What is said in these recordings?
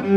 ¿Cómo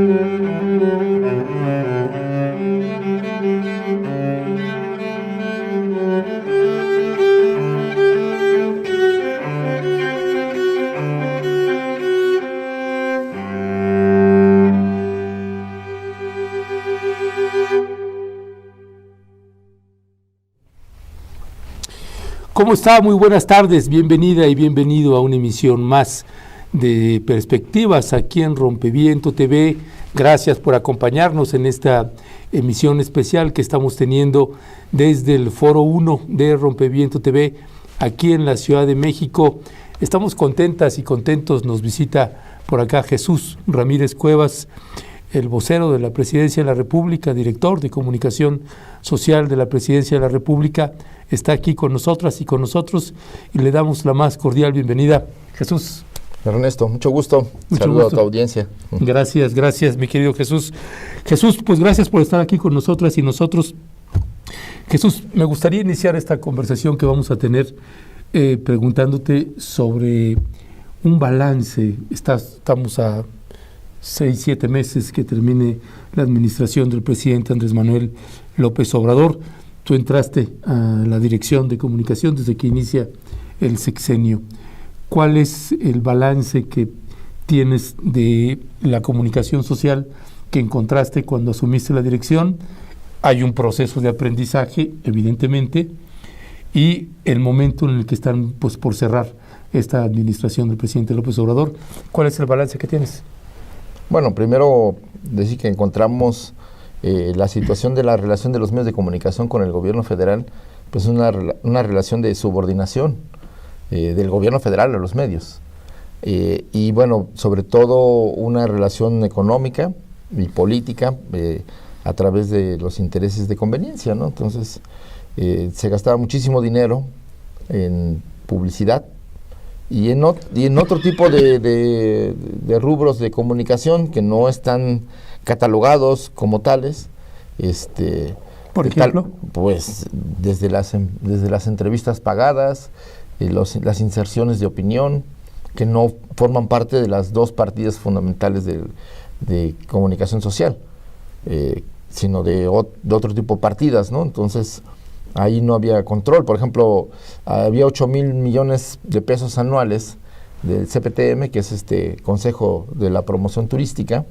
está? Muy buenas tardes, bienvenida y bienvenido a una emisión más de Perspectivas aquí en Rompeviento TV. Gracias por acompañarnos en esta emisión especial que estamos teniendo desde el Foro 1 de Rompeviento TV aquí en la Ciudad de México. Estamos contentas y contentos, nos visita por acá Jesús Ramírez Cuevas, el vocero de la Presidencia de la República, director de Comunicación Social de la Presidencia de la República, está aquí con nosotras y con nosotros y le damos la más cordial bienvenida. Jesús. Ernesto, mucho gusto. Saludo a tu audiencia. Gracias, mi querido Jesús. Jesús, pues gracias por estar aquí con nosotras y nosotros. Jesús, me gustaría iniciar esta conversación que vamos a tener preguntándote sobre un balance. Estamos a 6-7 meses que termine la administración del presidente Andrés Manuel López Obrador. Tú entraste a la dirección de comunicación desde que inicia el sexenio. ¿Cuál es el balance que tienes de la comunicación social que encontraste cuando asumiste la dirección? Hay un proceso de aprendizaje, evidentemente, y el momento en el que están pues, por cerrar esta administración del presidente López Obrador. ¿Cuál es el balance que tienes? Bueno, primero decir que encontramos la situación de la relación de los medios de comunicación con el gobierno federal, pues una relación de subordinación del gobierno federal a los medios. Y bueno, sobre todo una relación económica y política a través de los intereses de conveniencia, ¿no? Entonces, se gastaba muchísimo dinero en publicidad y en otro tipo de rubros de comunicación que no están catalogados como tales. ¿Por ejemplo? Pues desde las entrevistas pagadas, las inserciones de opinión, que no forman parte de las dos partidas fundamentales de comunicación social, sino de otro tipo de partidas, ¿no? Entonces, ahí no había control. Por ejemplo, había 8,000 millones de pesos anuales del CPTM, que es Consejo de la Promoción Turística,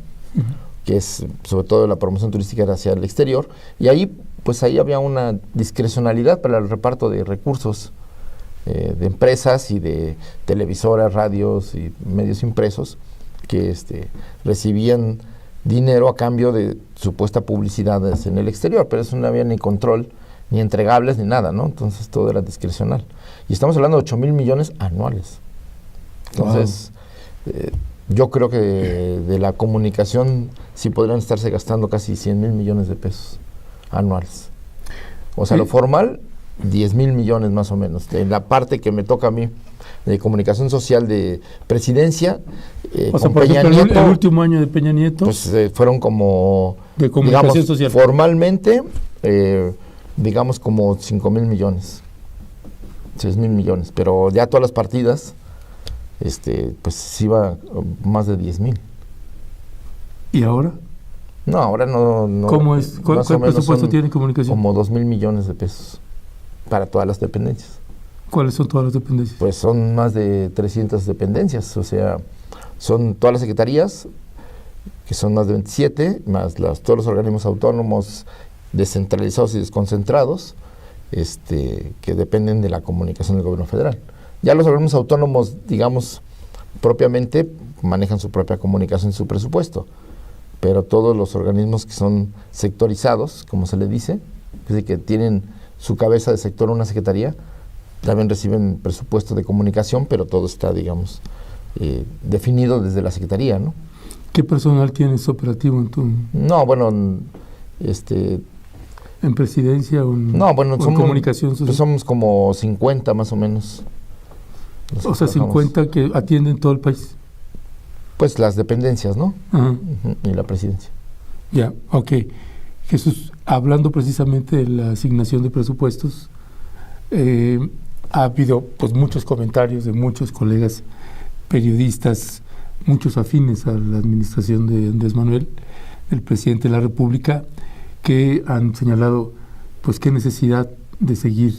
que es sobre todo la promoción turística hacia el exterior, y ahí había una discrecionalidad para el reparto de recursos de empresas y de televisoras, radios y medios impresos que recibían dinero a cambio de supuesta publicidad en el exterior, pero eso no había ni control, ni entregables, ni nada, ¿no? Entonces todo era discrecional. Y estamos hablando de 8,000 millones anuales. Entonces, yo creo que de la comunicación sí podrían estarse gastando casi 100,000 millones de pesos anuales. O sea, lo formal, 10,000 millones más o menos. En la parte que me toca a mí, de comunicación social de presidencia, o sea, por ejemplo, Nieto, el último año de Peña Nieto, pues fueron como, de comunicación social. Formalmente, digamos como 5,000 millones, 6,000 millones, pero ya todas las partidas, pues sí va más de 10,000. ¿Y ahora? No, ahora no. ¿Cómo es? ¿Cuál presupuesto tiene comunicación? Como 2,000 millones de pesos para todas las dependencias. ¿Cuáles son todas las dependencias? Pues son más de 300 dependencias, o sea, son todas las secretarías, que son más de 27, más todos los organismos autónomos descentralizados y desconcentrados, que dependen de la comunicación del gobierno federal. Ya los organismos autónomos, digamos, propiamente manejan su propia comunicación y su presupuesto, pero todos los organismos que son sectorizados, como se le dice, es decir, que tienen su cabeza de sector una secretaría, también reciben presupuesto de comunicación, pero todo está, digamos, definido desde la secretaría, ¿no? ¿Qué personal tienes operativo en tu...? No, bueno, ¿en presidencia o en, en comunicación social? Pues somos como 50 más o menos. O sea, 50 que atienden todo el país. Pues las dependencias, ¿no? Ajá. Y la presidencia. Ya, ok. Jesús, hablando precisamente de la asignación de presupuestos, ha habido pues muchos comentarios de muchos colegas periodistas muchos afines a la administración de Andrés Manuel, el presidente de la República, que han señalado pues qué necesidad de seguir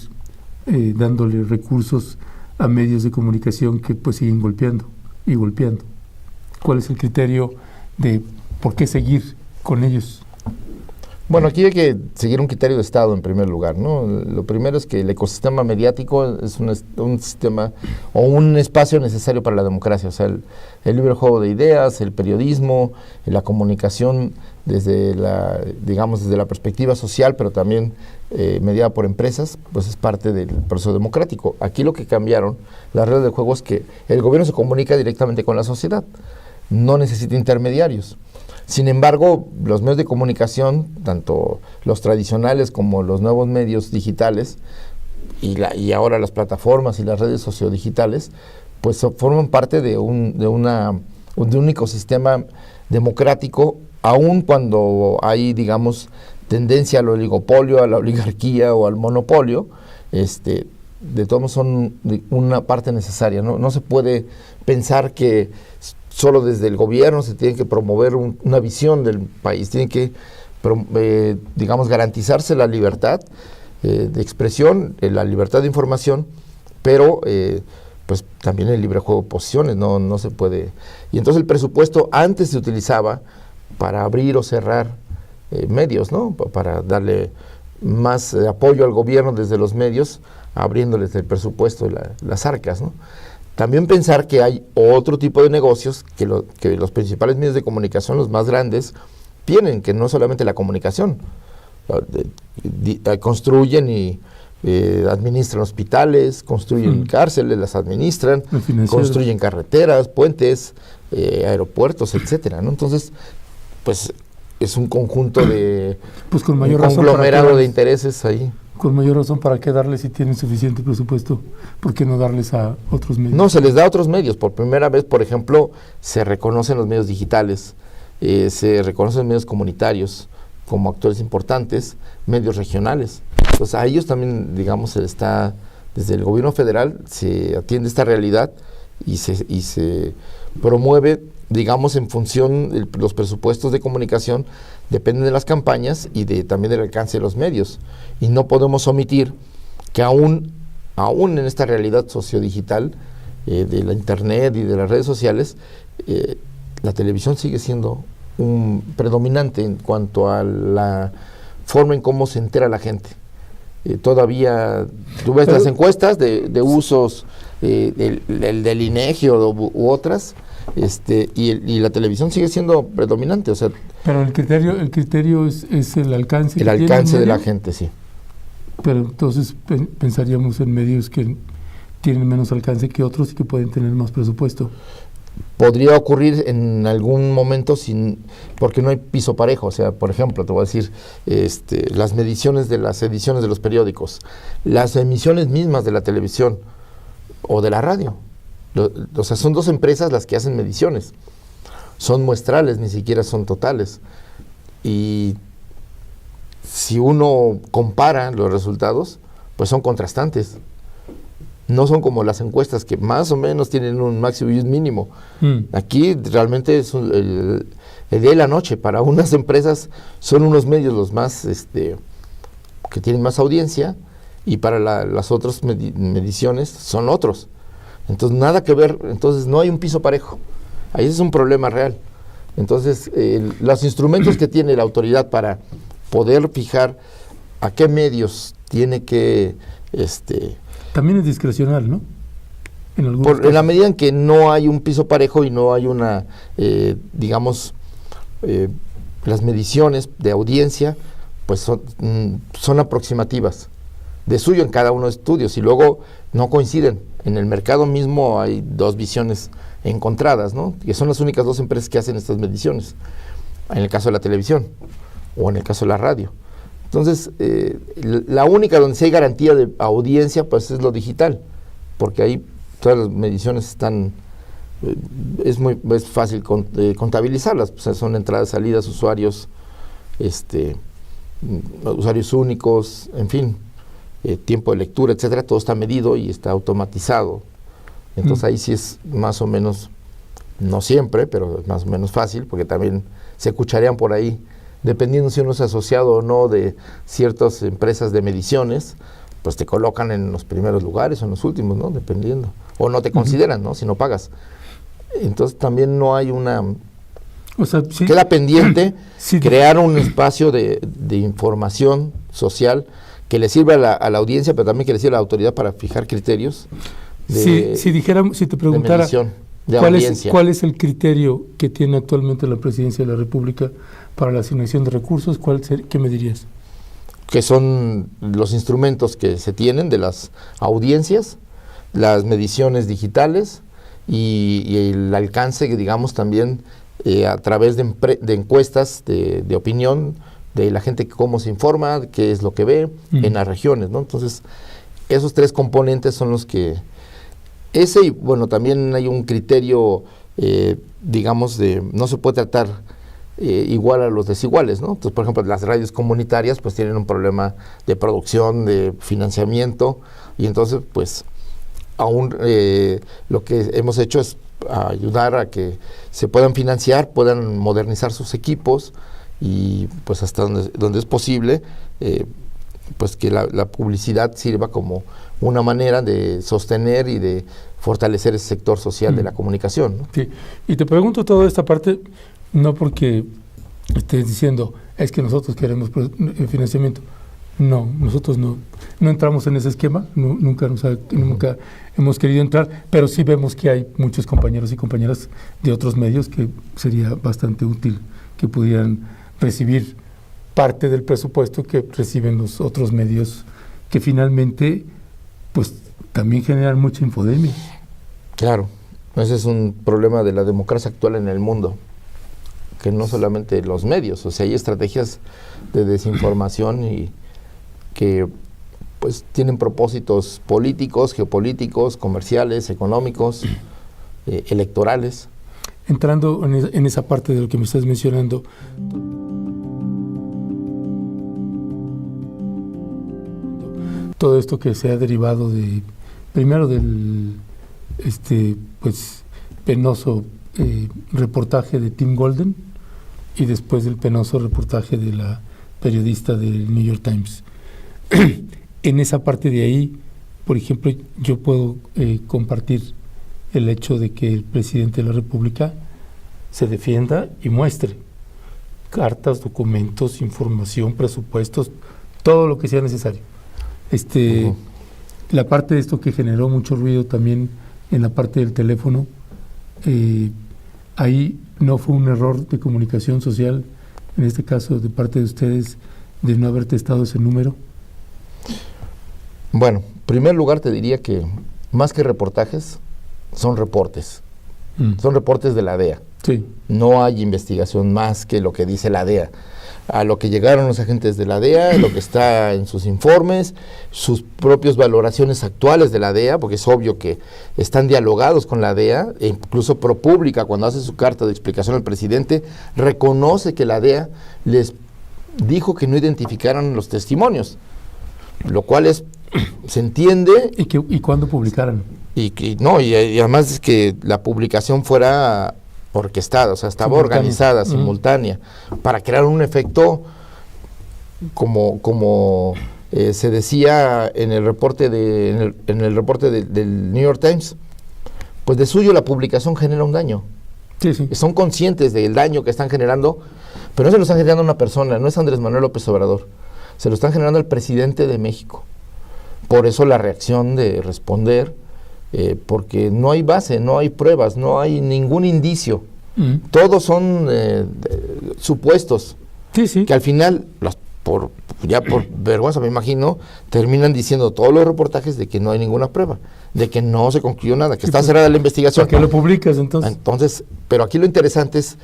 dándole recursos a medios de comunicación que pues siguen golpeando y golpeando. ¿Cuál es el criterio de por qué seguir con ellos? Bueno, aquí hay que seguir un criterio de Estado en primer lugar, ¿no? Lo primero es que el ecosistema mediático es un sistema o un espacio necesario para la democracia, o sea, el libre juego de ideas, el periodismo, la comunicación desde la perspectiva social, pero también mediada por empresas, pues es parte del proceso democrático. Aquí lo que cambiaron las reglas del juego es que el gobierno se comunica directamente con la sociedad, no necesita intermediarios. Sin embargo, los medios de comunicación, tanto los tradicionales como los nuevos medios digitales y ahora las plataformas y las redes sociodigitales, pues forman parte de un ecosistema democrático, aun cuando hay, digamos, tendencia al oligopolio, a la oligarquía o al monopolio, de todos modos son una parte necesaria, ¿no? No se puede pensar que solo desde el gobierno se tiene que promover una visión del país, tiene que, digamos, garantizarse la libertad de expresión, la libertad de información, pero pues también el libre juego de posiciones, no se puede. Y entonces el presupuesto antes se utilizaba para abrir o cerrar medios, ¿no? Para darle más apoyo al gobierno desde los medios, abriéndoles el presupuesto, las arcas, ¿no? También pensar que hay otro tipo de negocios que los principales medios de comunicación, los más grandes, tienen, que no solamente la comunicación. Construyen y administran hospitales, construyen cárceles, las administran, construyen carreteras, puentes, aeropuertos, etcétera, ¿no? Entonces, pues es un conjunto de pues con mayor razón conglomerado de intereses ahí. Con mayor razón, ¿para qué darles si tienen suficiente presupuesto? ¿Por qué no darles a otros medios? No, se les da a otros medios. Por primera vez, por ejemplo, se reconocen los medios digitales, se reconocen medios comunitarios como actores importantes, medios regionales. Entonces, a ellos también, digamos, desde el gobierno federal se atiende esta realidad y se promueve, digamos, en función los presupuestos de comunicación dependen de las campañas y también del alcance de los medios. Y no podemos omitir que aún en esta realidad sociodigital de la internet y de las redes sociales, la televisión sigue siendo predominante en cuanto a la forma en cómo se entera la gente. Todavía tú ves las encuestas de usos del INEGI u otras, y la televisión sigue siendo predominante, o sea. Pero el criterio es el alcance. El alcance de la gente, sí. Pero entonces pensaríamos en medios que tienen menos alcance que otros y que pueden tener más presupuesto. Podría ocurrir en algún momento porque no hay piso parejo. O sea, por ejemplo, te voy a decir, las mediciones de las ediciones de los periódicos, las emisiones mismas de la televisión o de la radio. O sea, son dos empresas las que hacen mediciones. Son muestrales, ni siquiera son totales. Y si uno compara los resultados, pues son contrastantes. No son como las encuestas que más o menos tienen un máximo y un mínimo. Aquí realmente es el día y la noche. Para unas empresas son unos medios los más que tienen más audiencia, y para las otras mediciones son otros. Entonces nada que ver, entonces no hay un piso parejo. Ahí es un problema real. Entonces los instrumentos que tiene la autoridad para poder fijar a qué medios tiene que también es discrecional, ¿no? En la medida en que no hay un piso parejo y no hay una, digamos, las mediciones de audiencia, pues son aproximativas, de suyo en cada uno de los estudios, y luego no coinciden. En el mercado mismo hay dos visiones encontradas, ¿no? Que son las únicas dos empresas que hacen estas mediciones, en el caso de la televisión o en el caso de la radio. Entonces, la única donde sí hay garantía de audiencia, pues es lo digital, porque ahí todas las mediciones están, es fácil contabilizarlas, pues son entradas, salidas, usuarios, usuarios únicos, en fin, tiempo de lectura, etcétera, todo está medido y está automatizado. Entonces ahí sí es más o menos no siempre, pero es más o menos fácil, porque también se cucharean por ahí, dependiendo si uno es asociado o no de ciertas empresas de mediciones, pues te colocan en los primeros lugares o en los últimos, ¿no? Dependiendo. O no te consideran, ¿no? Si no pagas. Entonces también no hay una... O sea, sí, queda pendiente sí, crear un espacio de información social que le sirva a la audiencia, pero también que le sirva a la autoridad para fijar criterios si te preguntara de medición, de ¿cuál audiencia. ¿cuál es el criterio que tiene actualmente la Presidencia de la República para la asignación de recursos? ¿Qué me dirías? Que son los instrumentos que se tienen de las audiencias, las mediciones digitales y el alcance, digamos, también a través de encuestas de opinión de la gente, cómo se informa, qué es lo que ve en las regiones, ¿no? Entonces, esos tres componentes son los que... y bueno, también hay un criterio, digamos, no se puede tratar igual a los desiguales, ¿no? Entonces, por ejemplo, las radios comunitarias pues tienen un problema de producción, de financiamiento, y entonces, pues, aún lo que hemos hecho es ayudar a que se puedan financiar, puedan modernizar sus equipos, y pues hasta donde es posible, pues que la publicidad sirva como una manera de sostener y de fortalecer ese sector social de la comunicación, ¿no? Sí, y te pregunto toda esta parte, no porque estés diciendo, es que nosotros queremos financiamiento. No, nosotros no entramos en ese esquema, nunca hemos querido entrar, pero sí vemos que hay muchos compañeros y compañeras de otros medios que sería bastante útil que pudieran recibir parte del presupuesto que reciben los otros medios, que finalmente pues también generan mucha infodemia. Claro, ese es un problema de la democracia actual en el mundo, que no solamente los medios, o sea, hay estrategias de desinformación y que pues tienen propósitos políticos, geopolíticos, comerciales, económicos, electorales. Entrando en esa parte de lo que me estás mencionando, todo esto que se ha derivado primero del pues penoso reportaje de Tim Golden y después del penoso reportaje de la periodista del New York Times. En esa parte de ahí, por ejemplo, yo puedo compartir el hecho de que el presidente de la República se defienda y muestre cartas, documentos, información, presupuestos, todo lo que sea necesario. La parte de esto que generó mucho ruido también en la parte del teléfono, ahí no fue un error de comunicación social, en este caso de parte de ustedes, de no haber testado ese número. Bueno, en primer lugar te diría que más que reportajes, son reportes. Son reportes de la DEA. Sí. No hay investigación más que lo que dice la DEA. A lo que llegaron los agentes de la DEA, lo que está en sus informes, sus propias valoraciones actuales de la DEA, porque es obvio que están dialogados con la DEA, e incluso ProPublica, cuando hace su carta de explicación al presidente, reconoce que la DEA les dijo que no identificaran los testimonios, lo cual se entiende. ¿Y cuándo publicaran? Y además es que la publicación fuera orquestada, o sea, estaba organizada, simultánea, para crear un efecto como se decía en el reporte del New York Times, pues de suyo la publicación genera un daño. Sí, sí. Son conscientes del daño que están generando, pero no se lo están generando a una persona, no es Andrés Manuel López Obrador, se lo están generando al presidente de México. Por eso la reacción de responder, porque no hay base, no hay pruebas, no hay ningún indicio. Todos son supuestos, sí. Que al final, por vergüenza me imagino, terminan diciendo todos los reportajes de que no hay ninguna prueba, de que no se concluyó nada, que está cerrada la investigación. ¿Para qué lo publicas entonces? Entonces, pero aquí lo interesante es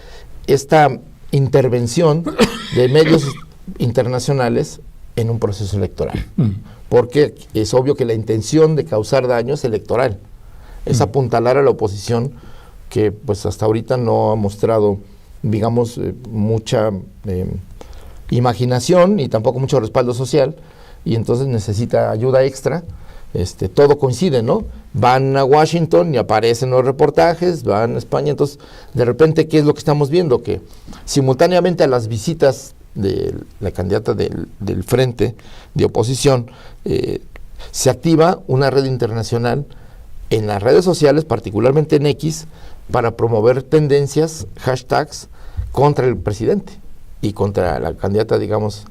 esta intervención de medios internacionales en un proceso electoral. Porque es obvio que la intención de causar daño es electoral, es apuntalar a la oposición, que pues hasta ahorita no ha mostrado, digamos, mucha imaginación y tampoco mucho respaldo social, y entonces necesita ayuda extra. Todo coincide, ¿no? van a Washington y aparecen los reportajes, van a España. Entonces, de repente, ¿qué es lo que estamos viendo? Que simultáneamente a las visitas de la candidata del frente de oposición, se activa una red internacional en las redes sociales, particularmente en X, para promover tendencias, hashtags, contra el presidente y contra la candidata, digamos,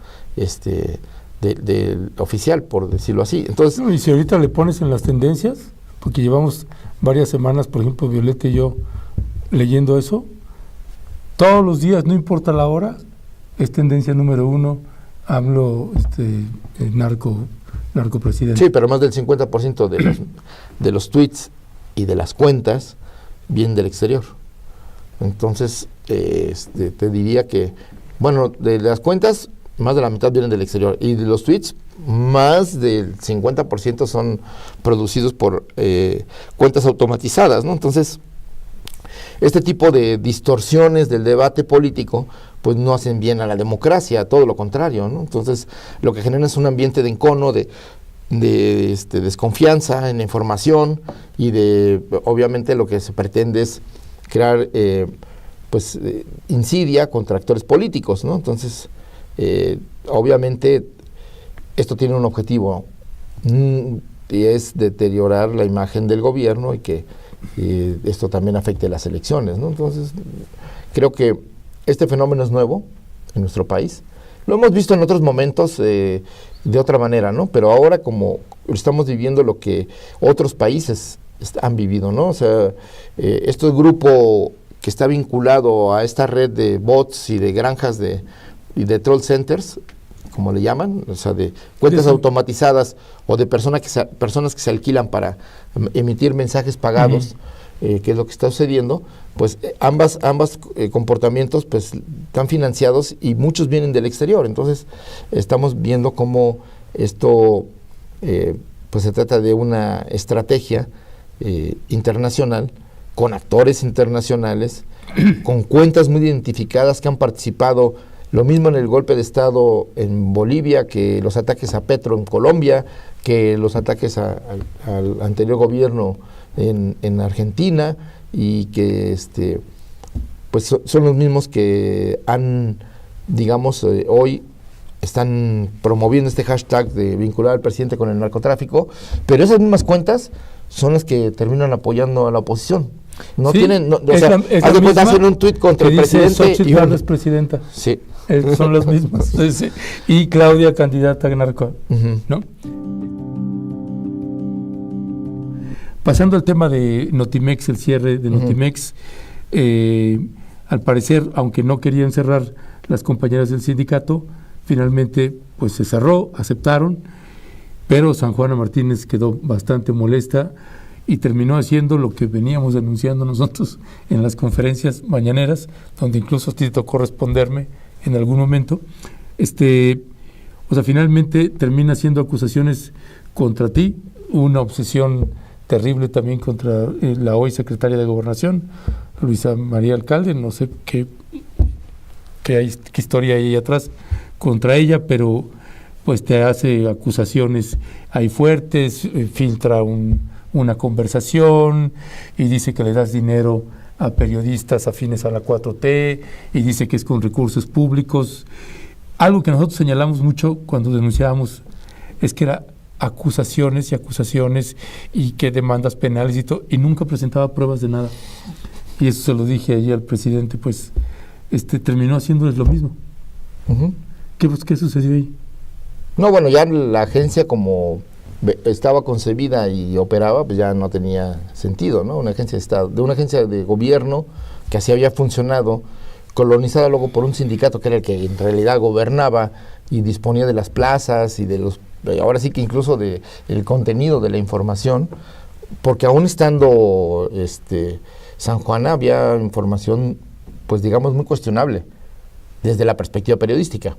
del oficial, por decirlo así. Entonces, y si ahorita le pones en las tendencias, porque llevamos varias semanas, por ejemplo, Violeta y yo, leyendo eso, todos los días, no importa la hora, es tendencia número 1, AMLO, narcopresidente. Sí, pero más del 50% de los tweets y de las cuentas vienen del exterior. Entonces, te diría que, bueno, de las cuentas, más de la mitad vienen del exterior, y de los tweets, más del 50% son producidos por cuentas automatizadas, ¿no? Entonces, este tipo de distorsiones del debate político, pues no hacen bien a la democracia, todo lo contrario, ¿no? Entonces, lo que genera es un ambiente de encono, de desconfianza en la información, y obviamente lo que se pretende es crear insidia contra actores políticos, ¿no? Entonces, obviamente esto tiene un objetivo, y es deteriorar la imagen del gobierno, y que esto también afecte las elecciones, ¿no? Entonces, creo que este fenómeno es nuevo en nuestro país. Lo hemos visto en otros momentos de otra manera, ¿no? Pero ahora, como estamos viviendo lo que otros países han vivido, ¿no? O sea, este grupo que está vinculado a esta red de bots y de granjas y de troll centers, como le llaman, o sea, de cuentas automatizadas, o de personas que se alquilan para emitir mensajes pagados, que es lo que está sucediendo, pues ambas comportamientos pues están financiados, y muchos vienen del exterior. Entonces, estamos viendo cómo esto pues se trata de una estrategia internacional, con actores internacionales, con cuentas muy identificadas que han participado, lo mismo en el golpe de Estado en Bolivia, que los ataques a Petro en Colombia, que los ataques al anterior gobierno en Argentina, y que pues son los mismos que han, digamos, hoy están promoviendo este hashtag de vincular al presidente con el narcotráfico, pero esas mismas cuentas son las que terminan apoyando a la oposición. No sí, tienen, o sea, hacen un tuit contra el presidente y es presidenta. Sí. Son las mismas. Sí. Y Claudia, candidata a narco, ¿no? Pasando al tema de Notimex, el cierre de Notimex, al parecer, aunque no querían cerrar las compañeras del sindicato, finalmente pues se cerró, aceptaron, pero San Juana Martínez quedó bastante molesta y terminó haciendo lo que veníamos denunciando nosotros en las conferencias mañaneras, donde incluso a ti te tocó responderme en algún momento. O sea, finalmente termina haciendo acusaciones contra ti, una obsesión terrible también contra la hoy secretaria de Gobernación, Luisa María Alcalde. No sé qué historia hay ahí atrás contra ella, pero pues te hace acusaciones ahí fuertes, filtra una conversación y dice que le das dinero a periodistas afines a la 4T, y dice que es con recursos públicos. Algo que nosotros señalamos mucho cuando denunciábamos es que era acusaciones y acusaciones, y que demandas penales y todo, y nunca presentaba pruebas de nada. Y eso se lo dije allí al presidente, pues terminó haciéndoles lo mismo. ¿Qué sucedió ahí? No, bueno, ya la agencia, como estaba concebida y operaba, pues ya no tenía sentido, ¿no? Una agencia de Estado, de una agencia de gobierno que así había funcionado, colonizada luego por un sindicato que era el que en realidad gobernaba y disponía de las plazas y de los, ahora sí que incluso de el contenido de la información, porque aún estando San Juana había información, pues digamos, muy cuestionable desde la perspectiva periodística.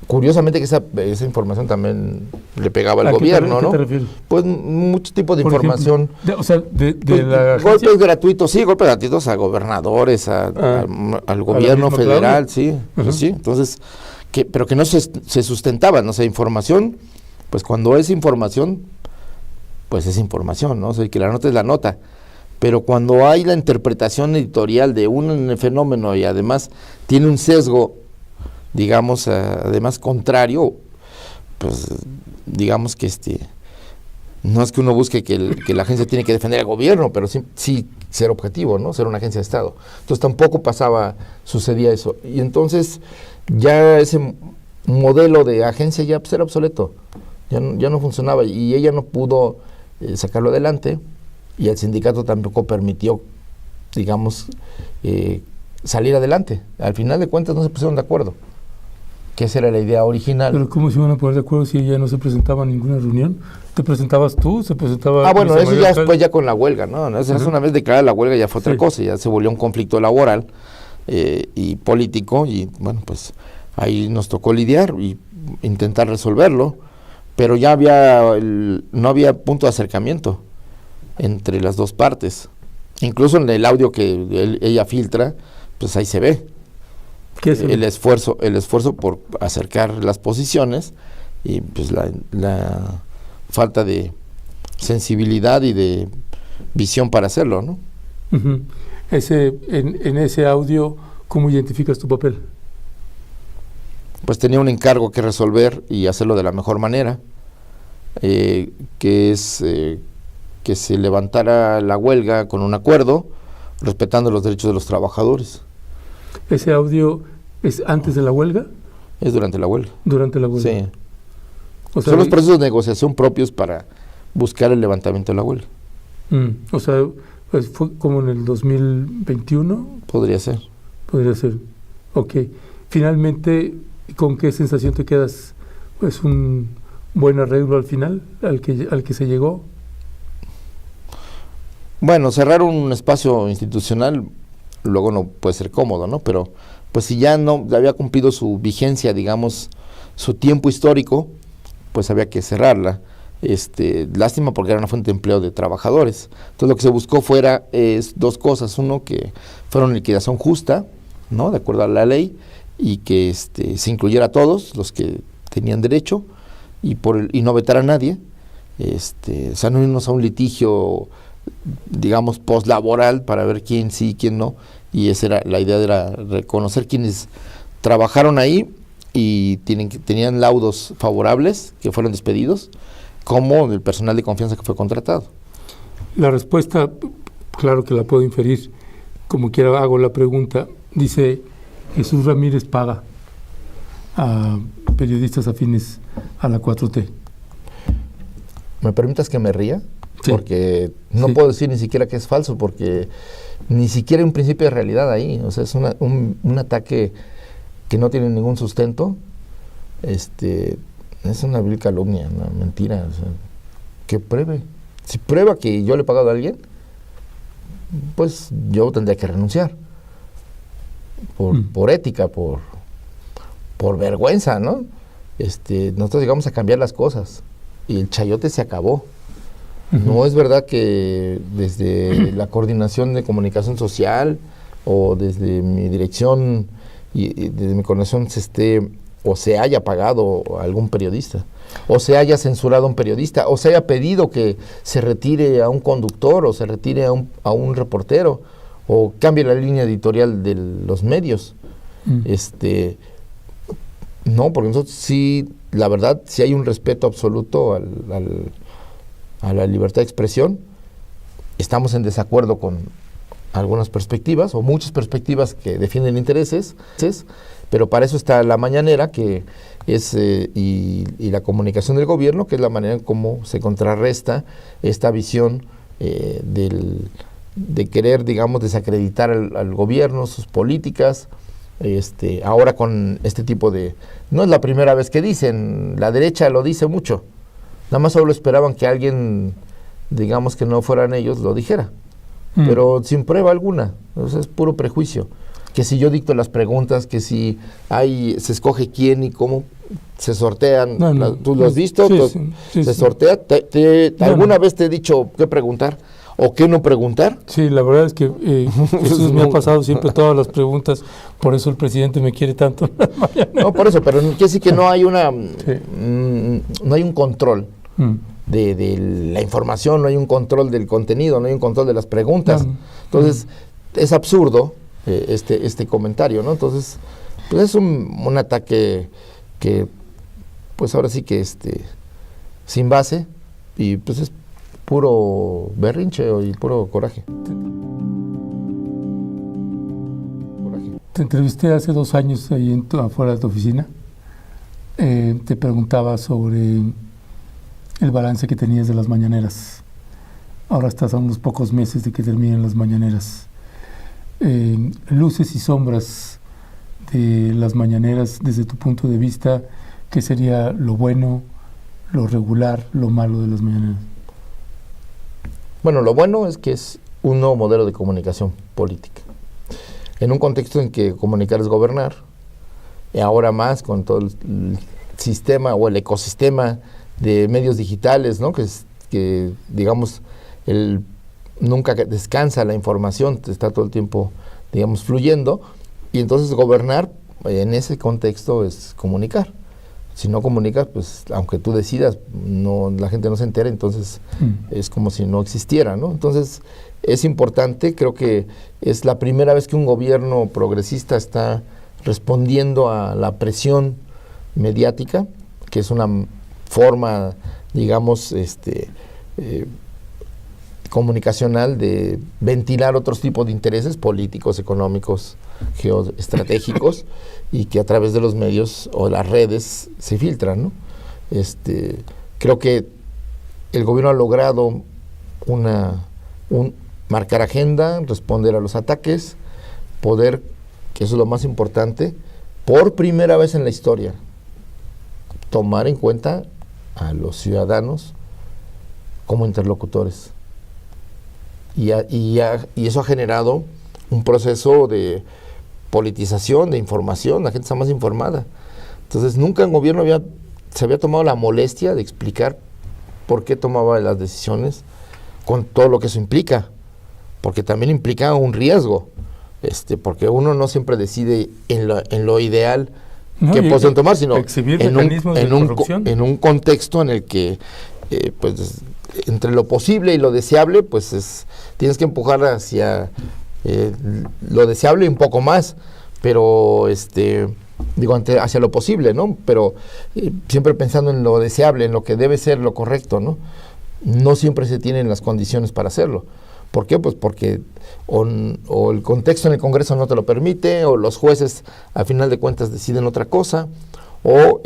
Curiosamente que esa información también le pegaba al gobierno, ¿no? ¿A qué te refieres? Pues mucho tipo de información. Ejemplo, la golpes gratuitos, sí, golpes gratuitos a gobernadores, al gobierno federal, sí, pues sí. Entonces, pero que no se sustentaban, o sea, información, pues cuando es información, pues es información, ¿no? O sea, que la nota es la nota. Pero cuando hay la interpretación editorial de un fenómeno y además tiene un sesgo, digamos, además contrario, pues digamos que no es que uno busque que la agencia tiene que defender al gobierno, pero sí ser objetivo, ¿no? Ser una agencia de Estado. Entonces tampoco sucedía eso. Y entonces ya ese modelo de agencia ya pues, era obsoleto, ya no funcionaba y ella no pudo sacarlo adelante y el sindicato tampoco permitió, digamos, salir adelante. Al final de cuentas no se pusieron de acuerdo, que esa era la idea original. ¿Pero cómo se iban a poner de acuerdo si ella no se presentaba a ninguna reunión? ¿Te presentabas tú? ¿Se presentaba? Bueno, eso ya después ya con la huelga, ¿no? Una vez declarada la huelga ya fue otra cosa, ya se volvió un conflicto laboral y político y bueno, pues ahí nos tocó lidiar y intentar resolverlo, pero ya no había punto de acercamiento entre las dos partes. Incluso en el audio que ella filtra, pues ahí se ve. ¿Qué es el esfuerzo por acercar las posiciones y pues la falta de sensibilidad y de visión para hacerlo, ¿no? Uh-huh. En ese audio, ¿cómo identificas tu papel? Pues tenía un encargo que resolver y hacerlo de la mejor manera, que es que se levantara la huelga con un acuerdo, respetando los derechos de los trabajadores. ¿Ese audio es antes de la huelga? Es durante la huelga. Durante la huelga. Sí. O sea, son los procesos de negociación propios para buscar el levantamiento de la huelga. O sea, pues fue como en el 2021. Podría ser. Podría ser. Ok. Finalmente, ¿con qué sensación te quedas? Pues un buen arreglo al final, al que se llegó. Bueno, cerrar un espacio institucional luego no puede ser cómodo, ¿no? Pero pues si ya no había cumplido su vigencia, digamos, su tiempo histórico, pues había que cerrarla. Lástima porque era una fuente de empleo de trabajadores. Entonces lo que se buscó dos cosas. Uno, que fuera una liquidación justa, ¿no? De acuerdo a la ley, y que se incluyera a todos los que tenían derecho y no vetar a nadie. O sea, no irnos a un litigio, digamos, poslaboral para ver quién sí y quién no. Y esa era la idea, era reconocer quienes trabajaron ahí y tenían laudos favorables, que fueron despedidos, como el personal de confianza que fue contratado. La respuesta, claro que la puedo inferir, como quiera hago la pregunta. Dice, Jesús Ramírez paga a periodistas afines a la 4T. ¿Me permitas que me ría? Sí. Porque no puedo decir ni siquiera que es falso, porque ni siquiera hay un principio de realidad ahí. O sea, es un ataque que no tiene ningún sustento. Es una vil calumnia, una mentira. O sea, que pruebe. Si prueba que yo le he pagado a alguien, pues yo tendría que renunciar. Por ética, por vergüenza, ¿no? Nosotros llegamos a cambiar las cosas y el chayote se acabó. No es verdad que desde la coordinación de comunicación social o desde mi dirección y desde mi coordinación o se haya pagado a algún periodista, o se haya censurado a un periodista, o se haya pedido que se retire a un conductor, o se retire a un reportero, o cambie la línea editorial de los medios. No, porque nosotros sí, la verdad, sí hay un respeto absoluto a la libertad de expresión. Estamos en desacuerdo con algunas perspectivas, o muchas perspectivas que defienden intereses, pero para eso está la mañanera, que es y la comunicación del gobierno, que es la manera en cómo se contrarresta esta visión de querer, digamos, desacreditar al gobierno, sus políticas. Ahora con este tipo de... No es la primera vez que dicen, la derecha lo dice mucho. Nada más solo esperaban que alguien, digamos que no fueran ellos, lo dijera. Pero sin prueba alguna. O sea, es puro prejuicio. Que si yo dicto las preguntas, que si se escoge quién y cómo se sortean. ¿Tú lo has visto? Sí, se sortea. ¿Alguna vez te he dicho qué preguntar o qué no preguntar? Sí, la verdad es que Jesús me ha pasado siempre todas las preguntas, por eso el presidente me quiere tanto. No, por eso, pero quiere decir que no hay no hay un control. de la información, no hay un control del contenido, no hay un control de las preguntas. Entonces, es absurdo este comentario, ¿no? Entonces, pues es un ataque que, pues ahora sí que sin base, y pues es puro berrinche y puro coraje. Te entrevisté hace 2 años ahí afuera de tu oficina. Te preguntaba sobre el balance que tenías de las mañaneras. Ahora estás a unos pocos meses de que terminen las mañaneras. Luces y sombras de las mañaneras desde tu punto de vista, ¿qué sería lo bueno, lo regular, lo malo de las mañaneras? Bueno, lo bueno es que es un nuevo modelo de comunicación política. En un contexto en que comunicar es gobernar, y ahora más con todo el sistema o el ecosistema de medios digitales, ¿no? Que digamos, nunca descansa la información, está todo el tiempo, digamos, fluyendo, y entonces gobernar en ese contexto es comunicar. Si no comunicas, pues aunque tú decidas, la gente no se entera, entonces es como si no existiera, ¿no? Entonces es importante, creo que es la primera vez que un gobierno progresista está respondiendo a la presión mediática, que es una forma, digamos, comunicacional de ventilar otros tipos de intereses políticos, económicos, geoestratégicos, y que a través de los medios o las redes se filtran, ¿no? Creo que el gobierno ha logrado marcar agenda, responder a los ataques, poder, que eso es lo más importante, por primera vez en la historia, tomar en cuenta a los ciudadanos como interlocutores. Y eso ha generado un proceso de politización, de información, la gente está más informada. Entonces, nunca el gobierno se había tomado la molestia de explicar por qué tomaba las decisiones con todo lo que eso implica, porque también implica un riesgo, porque uno no siempre decide en lo ideal que pueden tomar, sino en un contexto en el que pues entre lo posible y lo deseable, pues tienes que empujar hacia lo deseable y un poco más, pero hacia lo posible, ¿no? Pero siempre pensando en lo deseable, en lo que debe ser lo correcto, ¿no? No siempre se tienen las condiciones para hacerlo. ¿Por qué? Pues porque o el contexto en el Congreso no te lo permite, o los jueces a final de cuentas deciden otra cosa, o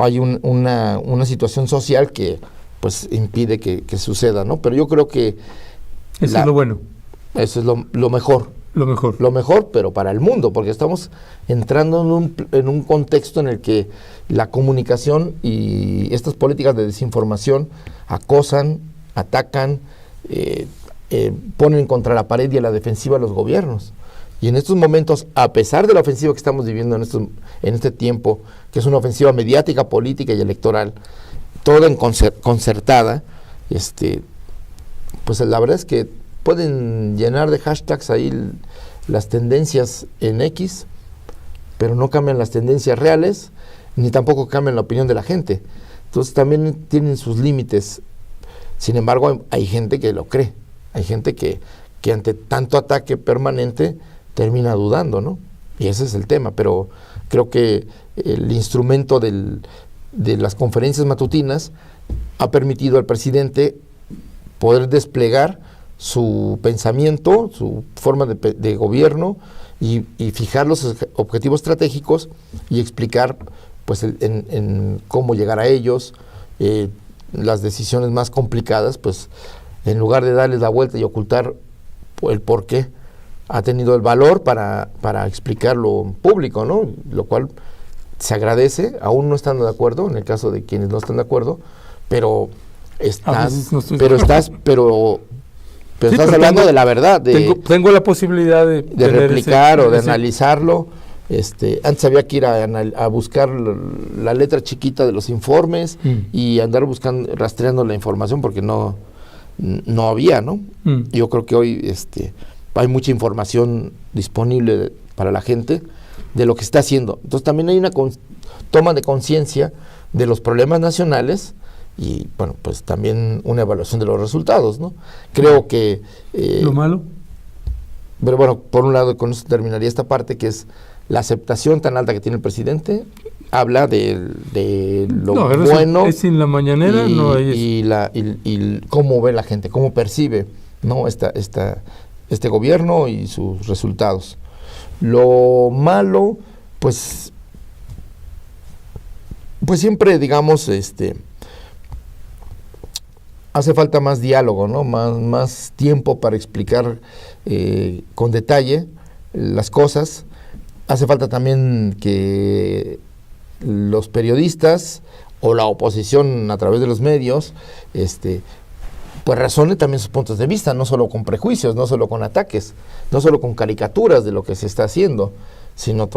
hay una situación social que pues impide que suceda, ¿no? Pero yo creo que eso es lo bueno. Eso es lo mejor. Lo mejor, pero para el mundo, porque estamos entrando en un contexto en el que la comunicación y estas políticas de desinformación acosan, atacan, ponen contra la pared y a la defensiva a los gobiernos. Y en estos momentos, a pesar de la ofensiva que estamos viviendo en este tiempo, que es una ofensiva mediática, política y electoral, toda concertada, pues la verdad es que pueden llenar de hashtags ahí las tendencias en X, pero no cambian las tendencias reales, ni tampoco cambian la opinión de la gente. Entonces también tienen sus límites. Sin embargo, hay gente que lo cree, hay gente que ante tanto ataque permanente termina dudando, ¿no? Y ese es el tema, pero creo que el instrumento de las conferencias matutinas ha permitido al presidente poder desplegar su pensamiento, su forma de gobierno y fijar los objetivos estratégicos y explicar pues en cómo llegar a ellos, las decisiones más complicadas, pues en lugar de darles la vuelta y ocultar el por qué, ha tenido el valor para explicarlo en público, ¿no? Lo cual se agradece, aún no estando de acuerdo, en el caso de quienes no están de acuerdo, pero estás hablando de la verdad. Tengo la posibilidad de replicar o de analizarlo. Antes había que ir a buscar la letra chiquita de los informes y andar rastreando la información porque no había, ¿no? Yo creo que hoy hay mucha información disponible para la gente de lo que está haciendo. Entonces también hay una toma de conciencia de los problemas nacionales y bueno, pues también una evaluación de los resultados, ¿no? Creo que... ¿Lo malo? Pero bueno, por un lado, con eso terminaría esta parte, que es la aceptación tan alta que tiene el presidente, habla de lo bueno. Es en la mañanera, y, no hay y cómo ve la gente, cómo percibe, ¿no? Este gobierno y sus resultados. Lo malo, pues siempre, digamos, hace falta más diálogo, ¿no? Más tiempo para explicar con detalle las cosas. Hace falta también que los periodistas o la oposición a través de los medios, pues razone también sus puntos de vista, no solo con prejuicios, no solo con ataques, no solo con caricaturas de lo que se está haciendo, sino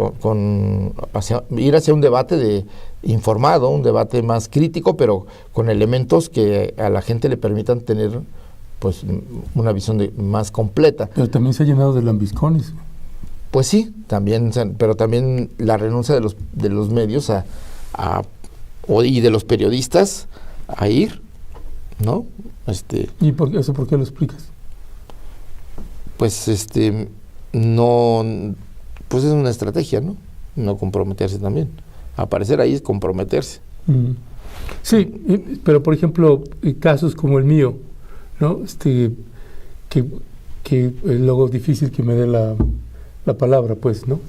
ir hacia un debate informado, un debate más crítico, pero con elementos que a la gente le permitan tener pues una visión más completa. Pero también se ha llenado de lambiscones. Pues sí, también, pero también la renuncia de los medios y de los periodistas a ir, ¿no? ¿Y eso por qué lo explicas? Pues no, pues es una estrategia, ¿no? No comprometerse también. Aparecer ahí es comprometerse. Sí, pero por ejemplo, casos como el mío, ¿no? Que es luego difícil que me dé la palabra, pues, ¿no?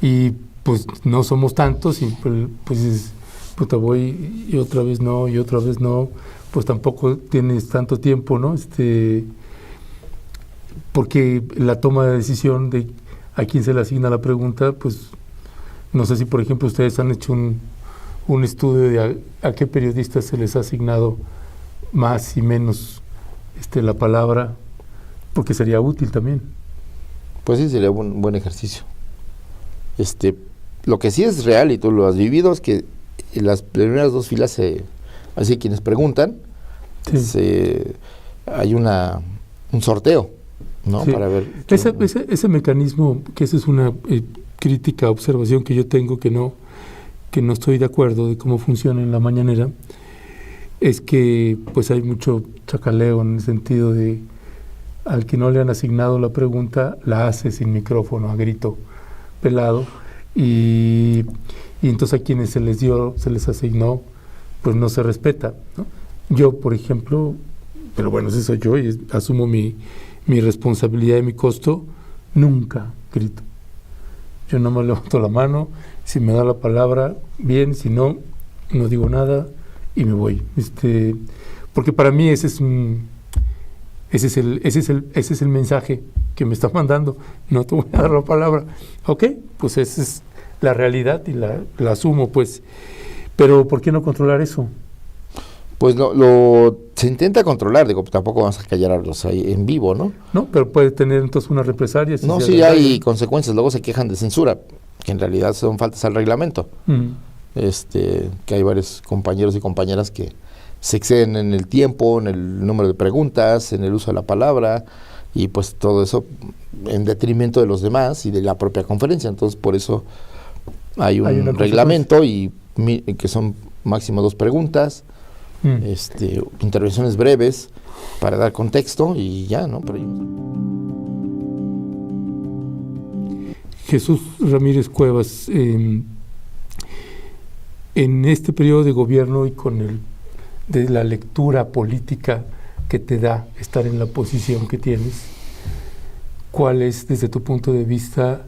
Y pues no somos tantos y pues puta, voy y otra vez no, y otra vez no, pues tampoco tienes tanto tiempo, ¿no? Porque la toma de decisión de a quién se le asigna la pregunta, pues no sé si por ejemplo ustedes han hecho un estudio de a qué periodistas se les ha asignado más y menos la palabra, porque sería útil también. Pues sí, sería un buen ejercicio. Lo que sí es real, y tú lo has vivido, es que en las primeras dos filas, así quienes preguntan, sí, hay un sorteo, ¿no? Sí. Para ver. Ese mecanismo, que esa es una crítica, observación que yo tengo, que no estoy de acuerdo de cómo funciona en la mañanera, es que pues hay mucho chacaleo en el sentido de al que no le han asignado la pregunta, la hace sin micrófono, a grito pelado, y entonces a quienes se les asignó, pues no se respeta, ¿no? Yo, por ejemplo, pero bueno, ese soy yo y asumo mi responsabilidad y mi costo, nunca grito. Yo no me levanto la mano, si me da la palabra, bien, si no, no digo nada y me voy. Porque para mí ese es el mensaje que me está mandando. No te voy a dar la palabra. Ok, pues esa es la realidad y la asumo, pues. Pero ¿por qué no controlar eso? Pues se intenta controlar, digo, tampoco vamos a callarlos ahí en vivo, ¿no? No, pero puede tener entonces una represalia. No, sí hay consecuencias, luego se quejan de censura, que en realidad son faltas al reglamento. Que hay varios compañeros y compañeras que se exceden en el tiempo, en el número de preguntas, en el uso de la palabra, y pues todo eso en detrimento de los demás y de la propia conferencia. Entonces, por eso hay un reglamento y que son máximo 2 preguntas, intervenciones breves para dar contexto y ya, ¿no? Pero Jesús Ramírez Cuevas, en este periodo de gobierno y de la lectura política que te da estar en la posición que tienes, ¿cuáles, desde tu punto de vista,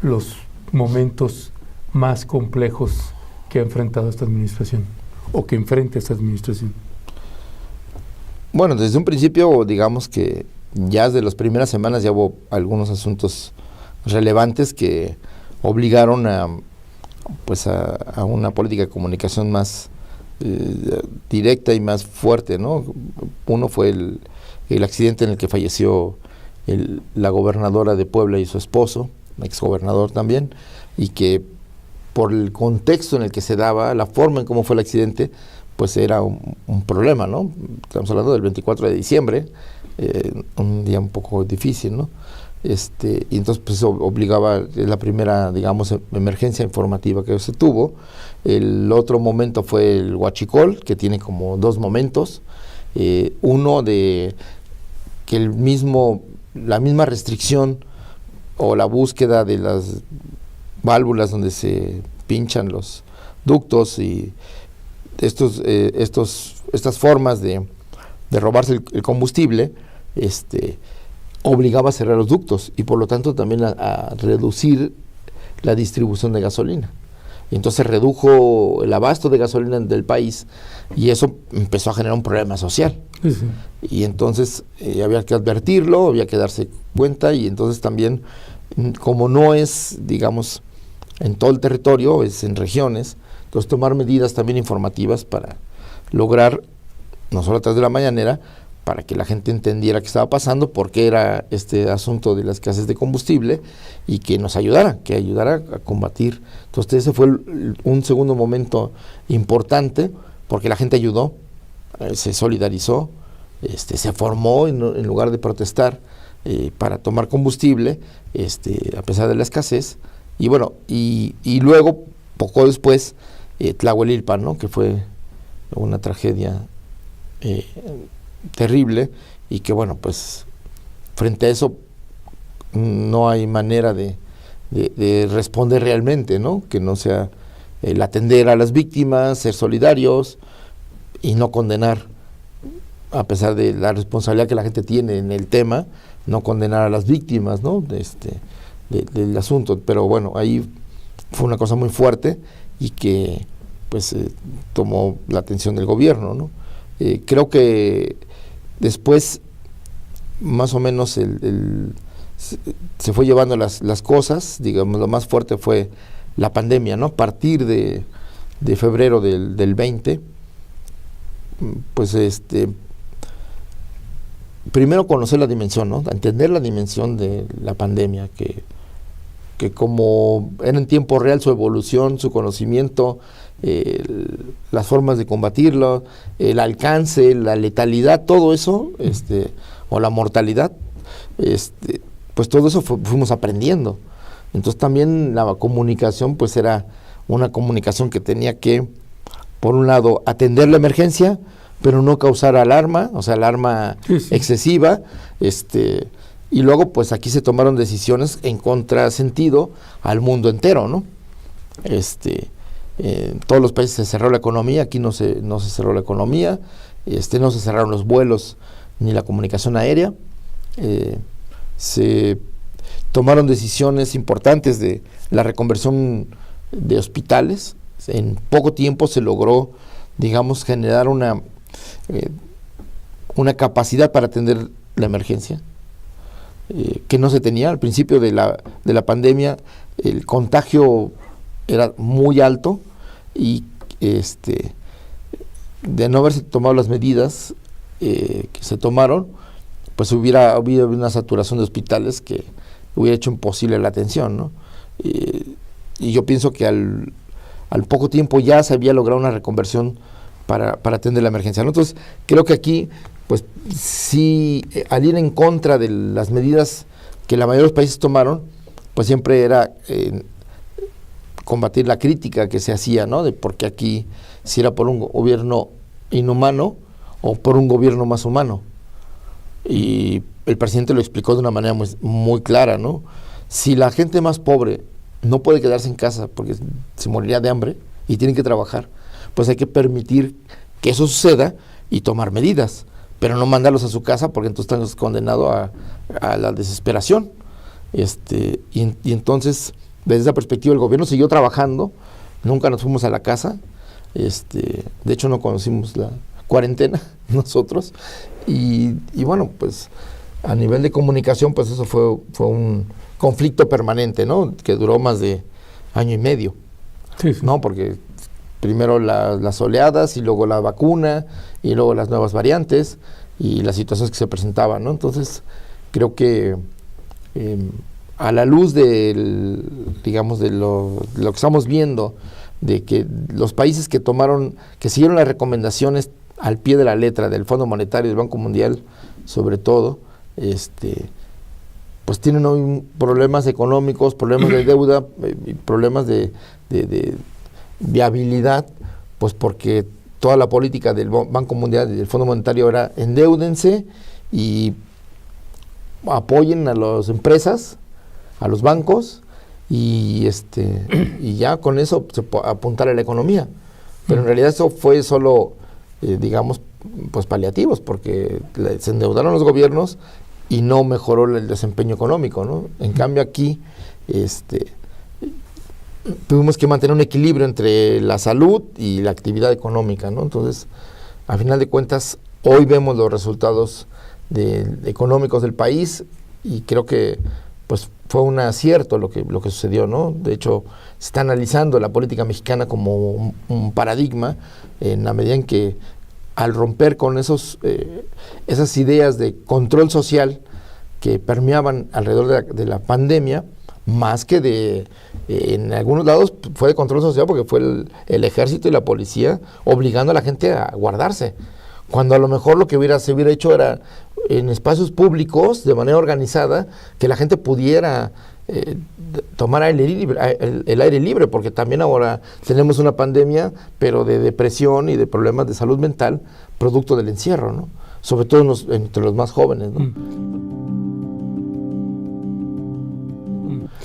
los momentos más complejos que ha enfrentado esta administración o que enfrenta esta administración? Bueno, desde un principio, digamos que ya desde las primeras semanas ya hubo algunos asuntos relevantes que obligaron a una política de comunicación más directa y más fuerte, ¿no? Uno fue el accidente en el que falleció la gobernadora de Puebla y su esposo, exgobernador también, y que por el contexto en el que se daba, la forma en cómo fue el accidente, pues era un problema, ¿no? Estamos hablando del 24 de diciembre, un día un poco difícil, ¿no? y entonces pues obligaba, es la primera, digamos, emergencia informativa que se tuvo. El otro momento fue el huachicol, que tiene como dos momentos. Uno de que la misma restricción o la búsqueda de las válvulas donde se pinchan los ductos y estas formas de robarse el combustible, obligaba a cerrar los ductos y por lo tanto también a reducir la distribución de gasolina. Y entonces redujo el abasto de gasolina del país y eso empezó a generar un problema social. Sí, sí. Y entonces había que advertirlo, había que darse cuenta y entonces también, como no es, digamos, en todo el territorio, es en regiones, entonces tomar medidas también informativas para lograr, no solo a través de la mañanera, para que la gente entendiera qué estaba pasando, por qué era este asunto de la escasez de combustible y que nos ayudara, a combatir. Entonces ese fue un segundo momento importante, porque la gente ayudó, se solidarizó, se formó en lugar de protestar para tomar combustible, a pesar de la escasez. Y bueno, y luego, poco después, Tlahuelilpan, ¿no?, que fue una tragedia terrible y que bueno, pues frente a eso no hay manera de responder realmente, ¿no?, que no sea el atender a las víctimas, ser solidarios y no condenar, a pesar de la responsabilidad que la gente tiene en el tema, no condenar a las víctimas, ¿no?, del asunto. Pero bueno, ahí fue una cosa muy fuerte y que pues tomó la atención del gobierno, ¿no? Creo que después más o menos se fue llevando las cosas, digamos, lo más fuerte fue la pandemia, ¿no? A partir de febrero del 20, pues primero conocer la dimensión, ¿no?, entender la dimensión de la pandemia, que como era en tiempo real su evolución, su conocimiento, las formas de combatirlo, el alcance, la letalidad, todo eso, o la mortalidad, pues todo eso fuimos aprendiendo. Entonces también la comunicación pues era una comunicación que tenía que, por un lado, atender la emergencia, pero no causar alarma, o sea, alarma excesiva, y luego pues aquí se tomaron decisiones en contrasentido al mundo entero, ¿no? En todos los países se cerró la economía, aquí no se cerró la economía, no se cerraron los vuelos ni la comunicación aérea, se tomaron decisiones importantes de la reconversión de hospitales. En poco tiempo se logró, digamos, generar una capacidad para atender la emergencia, que no se tenía al principio de la pandemia. El contagio era muy alto y de no haberse tomado las medidas que se tomaron, pues hubiera habido una saturación de hospitales que hubiera hecho imposible la atención, ¿no? Y yo pienso que al poco tiempo ya se había logrado una reconversión para atender la emergencia, ¿no? Entonces creo que aquí pues sí, al ir en contra de las medidas que la mayoría de los países tomaron, pues siempre era combatir la crítica que se hacía, ¿no?, de por qué aquí, si era por un gobierno inhumano o por un gobierno más humano. Y el presidente lo explicó de una manera muy, muy clara, ¿no? Si la gente más pobre no puede quedarse en casa porque se moriría de hambre y tienen que trabajar, pues hay que permitir que eso suceda y tomar medidas, pero no mandarlos a su casa porque entonces están condenados a la desesperación. Y entonces, desde esa perspectiva, el gobierno siguió trabajando, nunca nos fuimos a la casa, de hecho no conocimos la cuarentena nosotros, y bueno, pues a nivel de comunicación, pues eso fue un conflicto permanente, ¿no?, que duró más de año y medio, ¿no?, porque primero las oleadas y luego la vacuna y luego las nuevas variantes y las situaciones que se presentaban, ¿no? Entonces creo que a la luz digamos de lo que estamos viendo, de que los países que siguieron las recomendaciones al pie de la letra del Fondo Monetario y del Banco Mundial, sobre todo, pues tienen hoy problemas económicos, problemas de deuda, problemas de viabilidad, pues porque toda la política del Banco Mundial y del Fondo Monetario era endéudense y apoyen a las empresas, a los bancos, y ya con eso se apuntar a la economía. Pero en realidad eso fue solo, digamos, pues paliativos, porque se endeudaron los gobiernos y no mejoró el desempeño económico, ¿no? En cambio aquí, tuvimos que mantener un equilibrio entre la salud y la actividad económica, ¿no? Entonces, a final de cuentas, hoy vemos los resultados económicos del país y creo que pues fue un acierto lo que sucedió, ¿no? De hecho, se está analizando la política mexicana como un paradigma en la medida en que al romper con esas ideas de control social que permeaban alrededor de la pandemia, más que en algunos lados fue de control social porque fue el ejército y la policía obligando a la gente a guardarse, cuando a lo mejor lo que se hubiera hecho era en espacios públicos, de manera organizada, que la gente pudiera tomar el aire libre, porque también ahora tenemos una pandemia, pero de depresión y de problemas de salud mental, producto del encierro, ¿no? Sobre todo entre los más jóvenes, ¿no?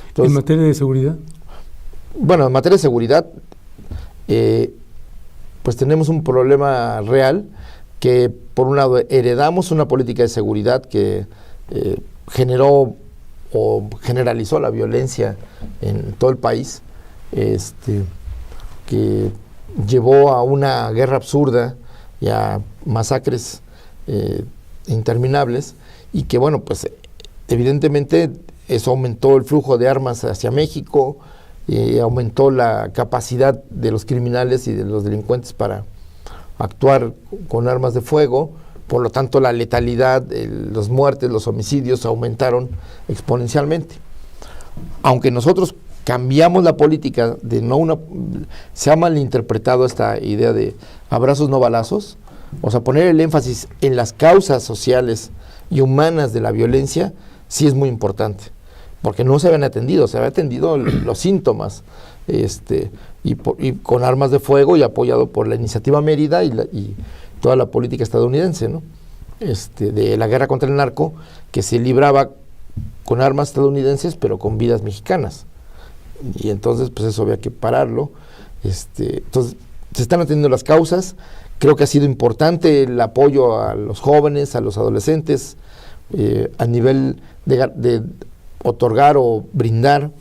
Entonces, ¿en materia de seguridad? Bueno, en materia de seguridad, pues tenemos un problema real, que por un lado heredamos una política de seguridad que generó o generalizó la violencia en todo el país, que llevó a una guerra absurda y a masacres interminables, y que bueno, pues evidentemente eso aumentó el flujo de armas hacia México, aumentó la capacidad de los criminales y de los delincuentes para actuar con armas de fuego. Por lo tanto, la letalidad, las muertes, los homicidios aumentaron exponencialmente. Aunque nosotros cambiamos la política se ha malinterpretado esta idea de abrazos no balazos, o sea, poner el énfasis en las causas sociales y humanas de la violencia, sí es muy importante, porque no se habían atendido, se habían atendido los síntomas, y con armas de fuego y apoyado por la Iniciativa Mérida y toda la política estadounidense, ¿no? De la guerra contra el narco, que se libraba con armas estadounidenses, pero con vidas mexicanas. Y entonces, pues eso había que pararlo. Entonces, se están atendiendo las causas. Creo que ha sido importante el apoyo a los jóvenes, a los adolescentes, a nivel de otorgar o brindar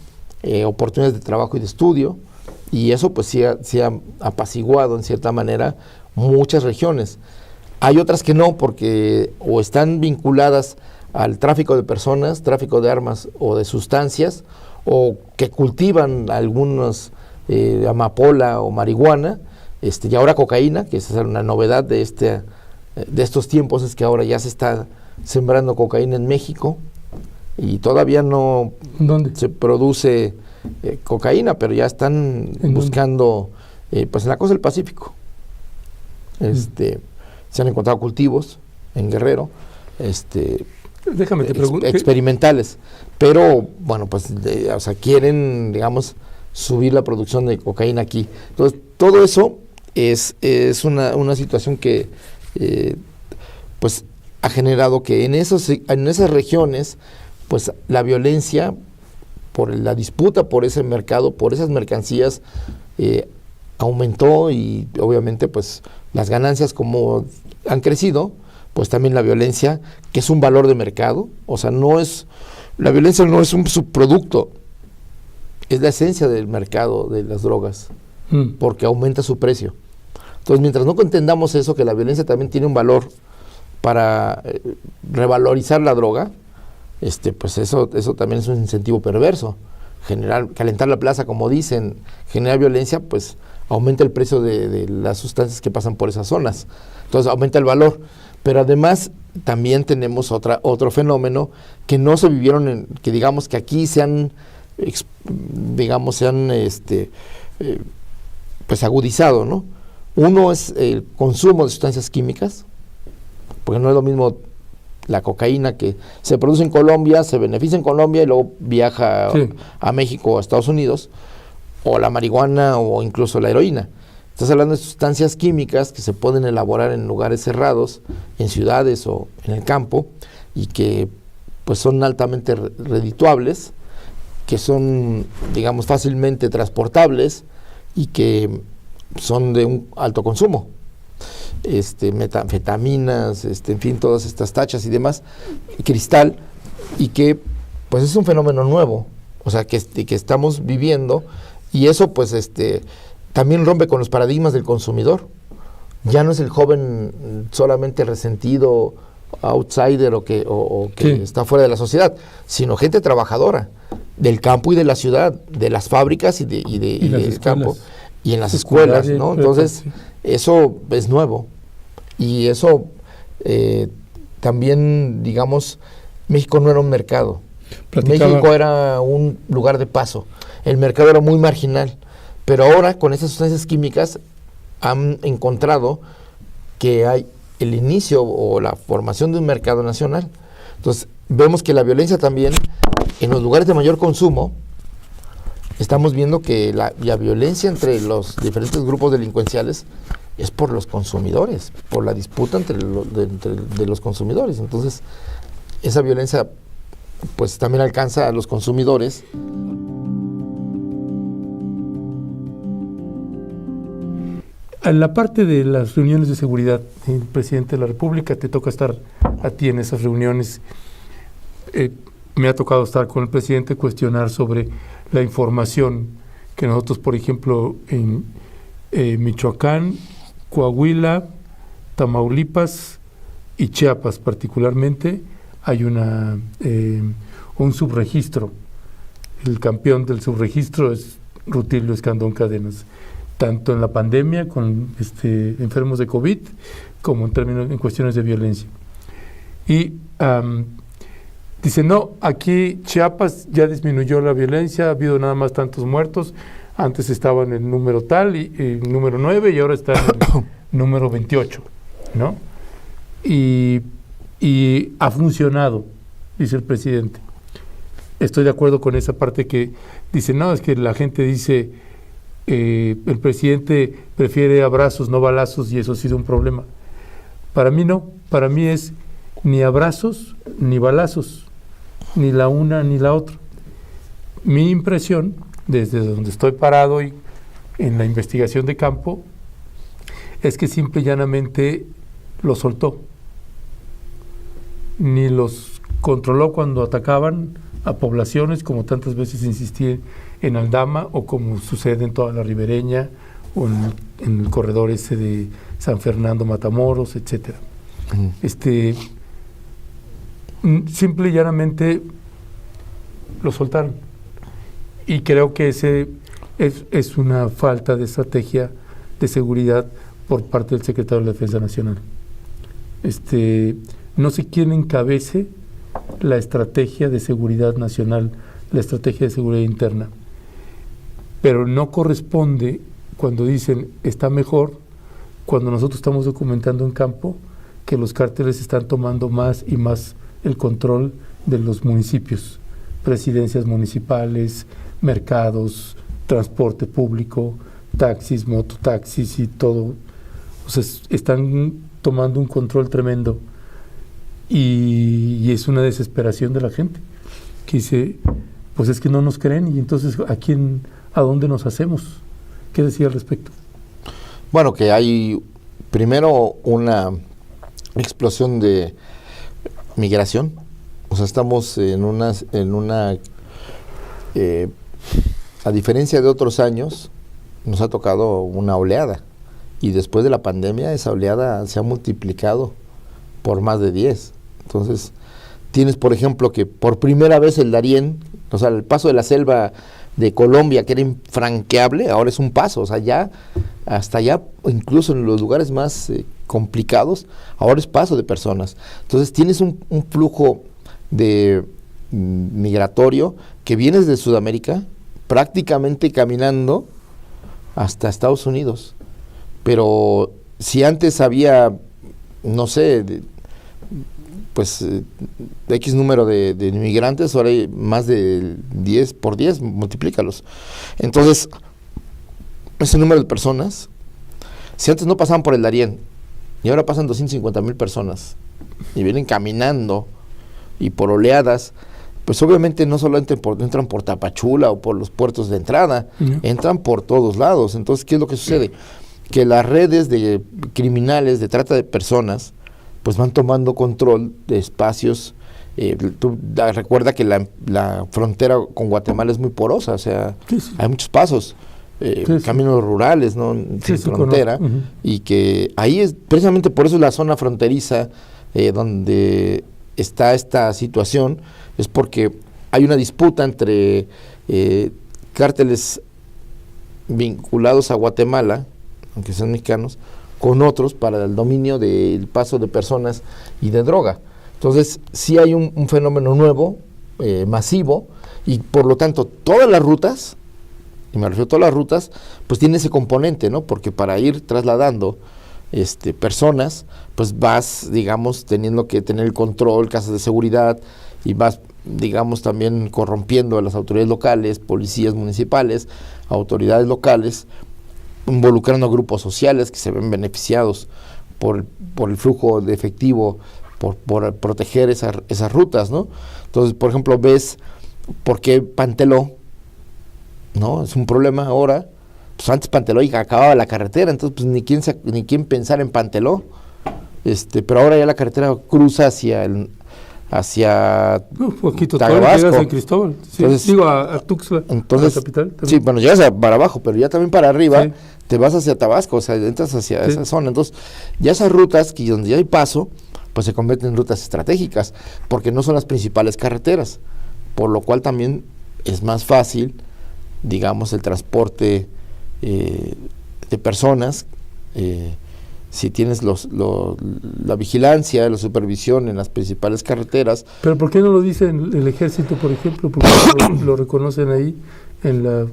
oportunidades de trabajo y de estudio, y eso pues sí ha apaciguado en cierta manera muchas regiones. Hay otras que no, porque o están vinculadas al tráfico de personas, tráfico de armas o de sustancias, o que cultivan algunos amapola o marihuana, y ahora cocaína, que esa es una novedad de estos tiempos, es que ahora ya se está sembrando cocaína en México, y todavía no se produce cocaína, pero ya están buscando, pues en la costa del Pacífico. Se han encontrado cultivos en Guerrero, déjame te pregunto, experimentales, pero bueno, pues o sea, quieren, digamos, subir la producción de cocaína aquí. Entonces, todo eso es una situación que pues ha generado que en esas regiones, pues la violencia por la disputa por ese mercado, por esas mercancías, aumentó, y obviamente pues las ganancias como han crecido, pues también la violencia, que es un valor de mercado, o sea, la violencia no es un subproducto, es la esencia del mercado de las drogas, porque aumenta su precio. Entonces, mientras no entendamos eso, que la violencia también tiene un valor para revalorizar la droga, pues eso también es un incentivo perverso. Calentar la plaza, como dicen, generar violencia, pues aumenta el precio de las sustancias que pasan por esas zonas. Entonces aumenta el valor. Pero además también tenemos otro fenómeno que no se vivieron, que digamos que aquí se han pues agudizado, ¿no? Uno es el consumo de sustancias químicas, porque no es lo mismo la cocaína que se produce en Colombia, se beneficia en Colombia y luego viaja a México o a Estados Unidos, o la marihuana o incluso la heroína. Estás hablando de sustancias químicas que se pueden elaborar en lugares cerrados, en ciudades o en el campo, y que pues son altamente redituables, que son, digamos, fácilmente transportables y que son de un alto consumo. Metanfetaminas, en fin, todas estas tachas y demás, cristal, y que pues es un fenómeno nuevo, o sea, que estamos viviendo, y eso pues también rompe con los paradigmas del consumidor. Ya no es el joven solamente resentido, outsider o que está fuera de la sociedad, sino gente trabajadora del campo y de la ciudad, de las fábricas y del campo, y en las escuelas, ¿no? Entonces, eso es nuevo. Y eso también, digamos, México no era un mercado. México era un lugar de paso. El mercado era muy marginal. Pero ahora, con esas sustancias químicas, han encontrado que hay el inicio o la formación de un mercado nacional. Entonces, vemos que la violencia también, en los lugares de mayor consumo, estamos viendo que la violencia entre los diferentes grupos delincuenciales es por los consumidores, por la disputa de los consumidores. Entonces, esa violencia pues también alcanza a los consumidores. En la parte de las reuniones de seguridad, el presidente de la República, te toca estar a ti en esas reuniones. Me ha tocado estar con el presidente, cuestionar sobre la información que nosotros, por ejemplo, en Michoacán, Coahuila, Tamaulipas y Chiapas particularmente, hay un subregistro. El campeón del subregistro es Rutilio Escandón Cadenas, tanto en la pandemia con enfermos de COVID como en cuestiones de violencia. Y dice, no, aquí Chiapas ya disminuyó la violencia, ha habido nada más tantos muertos, antes estaba en el número tal, y número 9, y ahora está en el número 28, ¿no? Y ha funcionado, dice el presidente. Estoy de acuerdo con esa parte que dice, no, es que la gente dice, el presidente prefiere abrazos, no balazos, y eso ha sido un problema. Para mí no, para mí es ni abrazos ni balazos, ni la una ni la otra. Mi impresión, desde donde estoy parado y en la investigación de campo, es que simple y llanamente los soltó. Ni los controló cuando atacaban a poblaciones, como tantas veces insistí en Aldama, o como sucede en toda la ribereña, o en el corredor ese de San Fernando, Matamoros, etcétera. Simple y llanamente lo soltaron. Y creo que ese es una falta de estrategia de seguridad por parte del secretario de la Defensa Nacional. No sé quién encabece la estrategia de seguridad nacional, la estrategia de seguridad interna, pero no corresponde cuando dicen está mejor, cuando nosotros estamos documentando en campo que los cárteles están tomando más y más el control de los municipios, presidencias municipales, mercados, transporte público, taxis, mototaxis y todo. O sea, están tomando un control tremendo, y es una desesperación de la gente que dice, pues es que no nos creen, y entonces ¿a dónde nos hacemos? ¿Qué decía al respecto? Bueno, que hay primero una explosión de migración. O sea, estamos en una a diferencia de otros años, nos ha tocado una oleada, y después de la pandemia esa oleada se ha multiplicado por más de 10. Entonces, tienes, por ejemplo, que por primera vez el Darién, o sea, el paso de la selva de Colombia, que era infranqueable, ahora es un paso, o sea, ya, hasta allá, incluso en los lugares más complicados, ahora es paso de personas. Entonces, tienes un flujo de migratorio que viene desde Sudamérica, prácticamente caminando hasta Estados Unidos. Pero si antes había, no sé, pues X número de inmigrantes, ahora hay más de 10 por 10, multiplícalos. Entonces, ese número de personas, si antes no pasaban por el Darién, y ahora pasan 250,000 personas, y vienen caminando, y por oleadas, pues obviamente no solo entran por Tapachula o por los puertos de entrada, entran por todos lados. Entonces, ¿qué es lo que sucede? Que las redes de criminales de trata de personas pues van tomando control de espacios. Recuerda que la frontera con Guatemala es muy porosa, o sea, hay muchos pasos, caminos rurales, ¿no? Sin frontera, y que ahí es, precisamente por eso es la zona fronteriza donde está esta situación, es porque hay una disputa entre cárteles vinculados a Guatemala, aunque sean mexicanos, con otros para el dominio del paso de personas y de droga. Entonces, sí hay un fenómeno nuevo, masivo, y por lo tanto, todas las rutas, y me refiero a todas las rutas, pues tiene ese componente, ¿no? Porque para ir trasladando personas, pues vas, digamos, teniendo que tener el control, casas de seguridad, y vas, digamos, también corrompiendo a las autoridades locales, policías municipales, autoridades locales, involucrando a grupos sociales que se ven beneficiados por el flujo de efectivo, por proteger esas rutas, ¿no? Entonces, por ejemplo, ves por qué Panteló, ¿no? Es un problema ahora. Pues antes Panteló y acababa la carretera, entonces pues ni quién pensar en Panteló, pero ahora ya la carretera cruza hacia poquito Tabasco. Llegas a San Cristóbal, sí, Entonces, digo a Tuxtla, entonces, a la capital. Sí, bueno, llegas para abajo, pero ya también para arriba, sí, te vas hacia Tabasco, o sea, entras hacia sí, esa zona. Entonces, ya esas rutas, que donde ya hay paso, pues se convierten en rutas estratégicas, porque no son las principales carreteras, por lo cual también es más fácil, digamos, el transporte de personas, si tienes la vigilancia, la supervisión en las principales carreteras. Pero ¿por qué no lo dice el ejército, por ejemplo? Porque lo reconocen ahí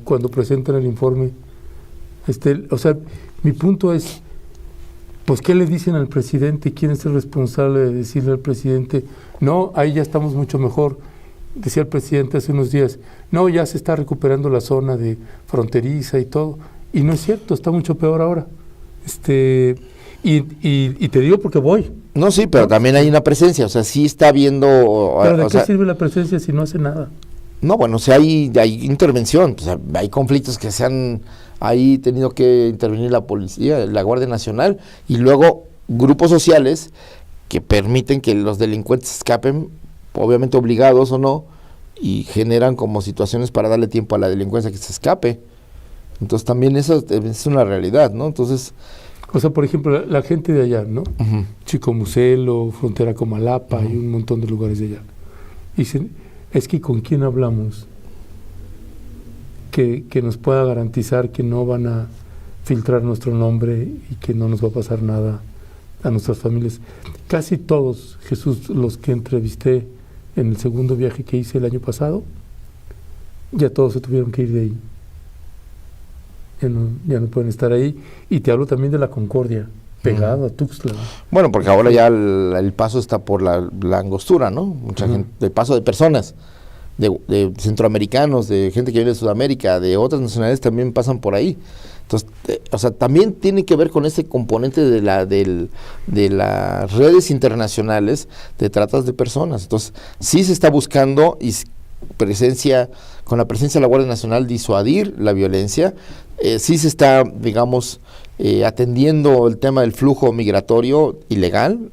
cuando presentan el informe. O sea, mi punto es, pues, ¿qué le dicen al presidente? ¿Quién es el responsable de decirle al presidente? No, ahí ya estamos mucho mejor. Decía el presidente hace unos días, no, ya se está recuperando la zona de fronteriza y todo. Y no es cierto, está mucho peor ahora. Y te digo porque voy. No, sí, pero también hay una presencia, o sea, sí está habiendo... ¿Pero de qué sirve la presencia si no hace nada? No, bueno, o sea, hay intervención, o sea, hay conflictos que se han ahí tenido que intervenir la policía, la Guardia Nacional, y luego grupos sociales que permiten que los delincuentes escapen, obviamente obligados o no, y generan como situaciones para darle tiempo a la delincuencia que se escape. Entonces también eso es una realidad, ¿no? Entonces... O sea, por ejemplo, la gente de allá, ¿no? Chicomucelo, frontera con Malapa, y un montón de lugares de allá. Dicen, es que ¿con quién hablamos? Que nos pueda garantizar que no van a filtrar nuestro nombre y que no nos va a pasar nada a nuestras familias. Casi todos, Jesús, los que entrevisté en el segundo viaje que hice el año pasado, ya todos se tuvieron que ir de ahí. Ya no pueden estar ahí. Y te hablo también de la Concordia, pegado a Tuxtla. Bueno, porque ahora ya el paso está por la angostura, ¿no? Mucha gente, el paso de personas, de centroamericanos, de gente que viene de Sudamérica, de otras nacionalidades también pasan por ahí. Entonces, o sea, también tiene que ver con ese componente de las redes internacionales de tratas de personas. Entonces, sí se está buscando con la presencia de la Guardia Nacional disuadir la violencia. Sí se está, digamos, atendiendo el tema del flujo migratorio ilegal,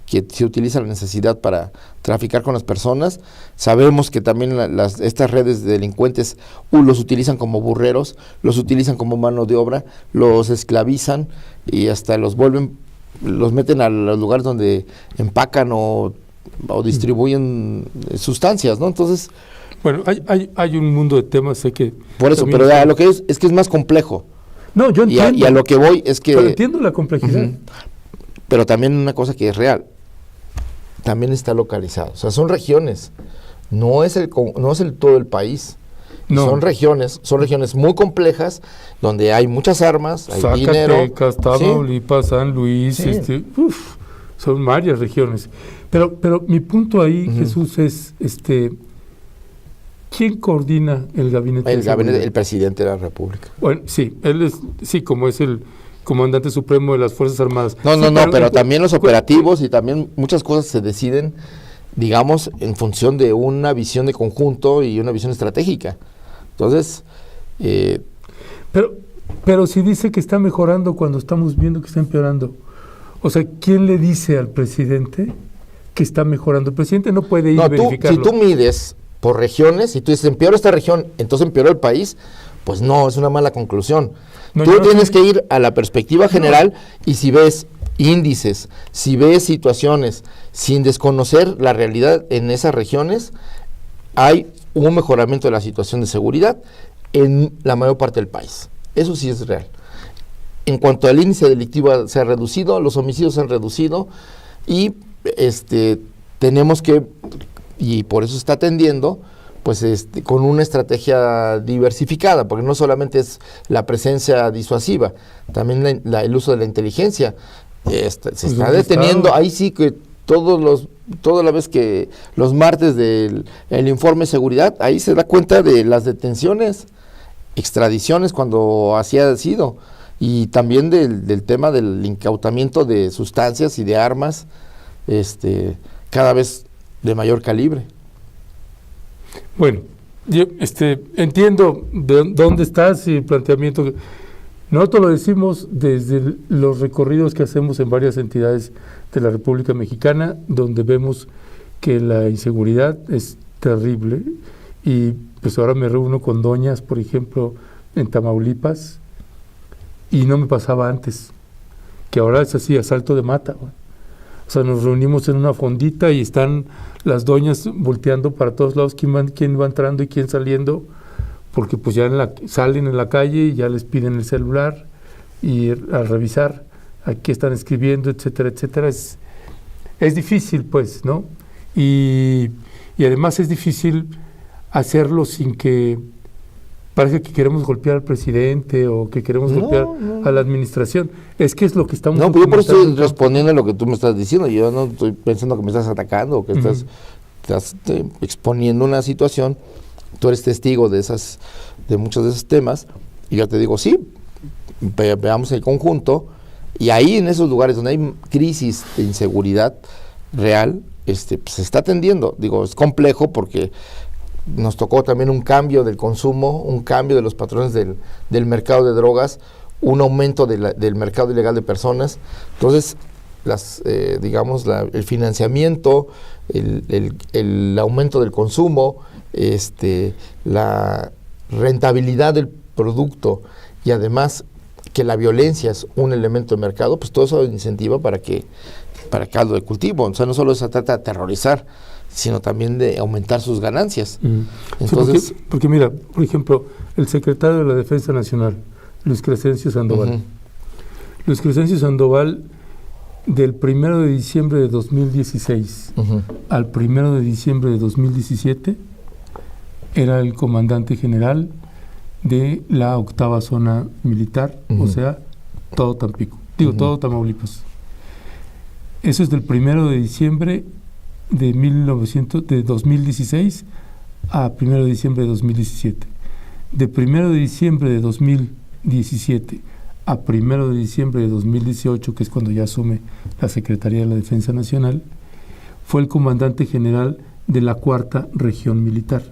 que se utiliza la necesidad para traficar con las personas. Sabemos que también estas redes de delincuentes los utilizan como burreros, los utilizan como mano de obra, los esclavizan y hasta los meten a los lugares donde empacan o distribuyen sustancias, ¿no? Entonces... Bueno, hay un mundo de temas, sé que... Por eso, pero a lo que es que es más complejo. No, yo entiendo. Y a lo que voy es que... Pero entiendo la complejidad. Pero también una cosa que es real, también está localizado. O sea, son regiones, no es todo el país. No. Son regiones muy complejas, donde hay muchas armas, hay dinero. Zacatecas, Tamaulipas, San Luis, Sí. son varias regiones. Pero mi punto ahí, Jesús, es ¿quién coordina el gabinete? El presidente de la República. Bueno, sí, él es, sí, como es el comandante supremo de las Fuerzas Armadas. Pero también los operativos y también muchas cosas se deciden, digamos, en función de una visión de conjunto y una visión estratégica. Entonces, Pero si dice que está mejorando cuando estamos viendo que está empeorando, o sea, ¿quién le dice al presidente que está mejorando? El presidente no puede ir a verificarlo. Si tú mides por regiones y tú dices, empeoró esta región, entonces empeoró el país, pues no, es una mala conclusión. Tú tienes que ir a la perspectiva general y si ves índices, si ves situaciones, sin desconocer la realidad en esas regiones, hay un mejoramiento de la situación de seguridad en la mayor parte del país. Eso sí es real. En cuanto al índice delictivo se ha reducido, los homicidios se han reducido y tenemos que, y por eso se está atendiendo, pues con una estrategia diversificada, porque no solamente es la presencia disuasiva, también el uso de la inteligencia se está deteniendo. Ahí sí que toda la vez que los martes del informe de seguridad, ahí se da cuenta de las detenciones, extradiciones cuando así ha sido, y también del tema del incautamiento de sustancias y de armas, cada vez de mayor calibre. Bueno, yo entiendo de dónde estás y el planteamiento. Nosotros lo decimos desde los recorridos que hacemos en varias entidades de la República Mexicana, donde vemos que la inseguridad es terrible, y pues ahora me reúno con doñas, por ejemplo, en Tamaulipas, y no me pasaba antes, que ahora es así, asalto de mata, güey. O sea, nos reunimos en una fondita y están las doñas volteando para todos lados, quién va entrando y quién saliendo, porque pues ya salen en la calle y ya les piden el celular y a revisar a qué están escribiendo, etcétera, etcétera. Es difícil, pues, ¿no? Y además es difícil hacerlo sin que parezca que queremos golpear al presidente o que queremos golpear a la administración. Es que es lo que estamos... No, yo por eso estoy respondiendo a lo que tú me estás diciendo. Yo no estoy pensando que me estás atacando o que estás exponiendo una situación. Tú eres testigo de muchos de esos temas. Y yo te digo, sí, veamos el conjunto. Y ahí en esos lugares donde hay crisis de inseguridad real, pues se está atendiendo. Digo, es complejo porque nos tocó también un cambio del consumo, un cambio de los patrones del mercado de drogas, un aumento del mercado ilegal de personas. Entonces, el financiamiento, el aumento del consumo, la rentabilidad del producto y además que la violencia es un elemento de mercado, pues todo eso incentiva para caldo de cultivo. O sea, no solo se trata de aterrorizar, sino también de aumentar sus ganancias. Entonces, sí, porque mira, por ejemplo, el secretario de la Defensa Nacional, Luis Crescencio Sandoval. Luis Crescencio Sandoval, del 1 de diciembre de 2016 al 1 de diciembre de 2017, era el comandante general de la 8ª zona militar, o sea, todo Tampico, todo Tamaulipas. Eso es del 1 de diciembre de 2016 a 1 de diciembre de 2017. De 1 de diciembre de 2017 a 1 de diciembre de 2018, que es cuando ya asume la Secretaría de la Defensa Nacional, fue el comandante general de la 4ª región militar,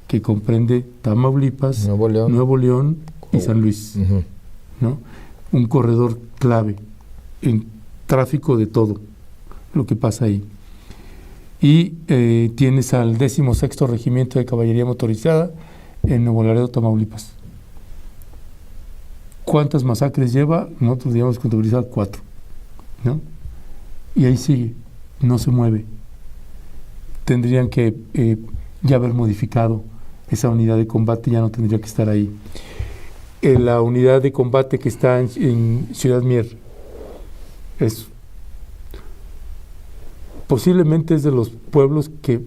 que comprende Tamaulipas, Nuevo León y San Luis, ¿no? Un corredor clave en tráfico de todo lo que pasa ahí. Y tienes al 16º Regimiento de Caballería Motorizada en Nuevo Laredo, Tamaulipas. ¿Cuántas masacres lleva? Nosotros digamos contabilizar 4, ¿no? Y ahí sigue, no se mueve. Tendrían que ya haber modificado esa unidad de combate, ya no tendría que estar ahí. La unidad de combate que está en Ciudad Mier posiblemente es de los pueblos que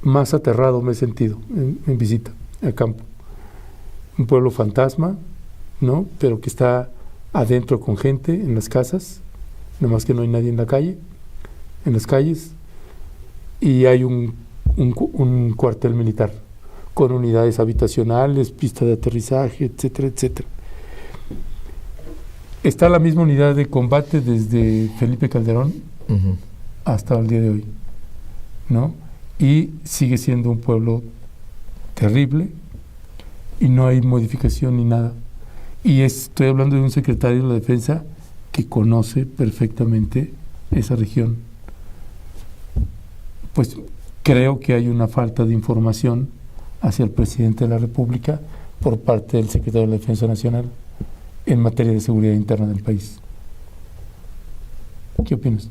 más aterrado me he sentido en visita al campo. Un pueblo fantasma, ¿no? Pero que está adentro con gente en las casas, nada más que no hay nadie en la calle, en las calles, y hay un cuartel militar con unidades habitacionales, pista de aterrizaje, etcétera, etcétera. Está la misma unidad de combate desde Felipe Calderón hasta el día de hoy, ¿no? Y sigue siendo un pueblo terrible y no hay modificación ni nada. Y estoy hablando de un secretario de la Defensa que conoce perfectamente esa región. Pues creo que hay una falta de información hacia el presidente de la República por parte del secretario de la Defensa Nacional en materia de seguridad interna del país. ¿Qué opinas?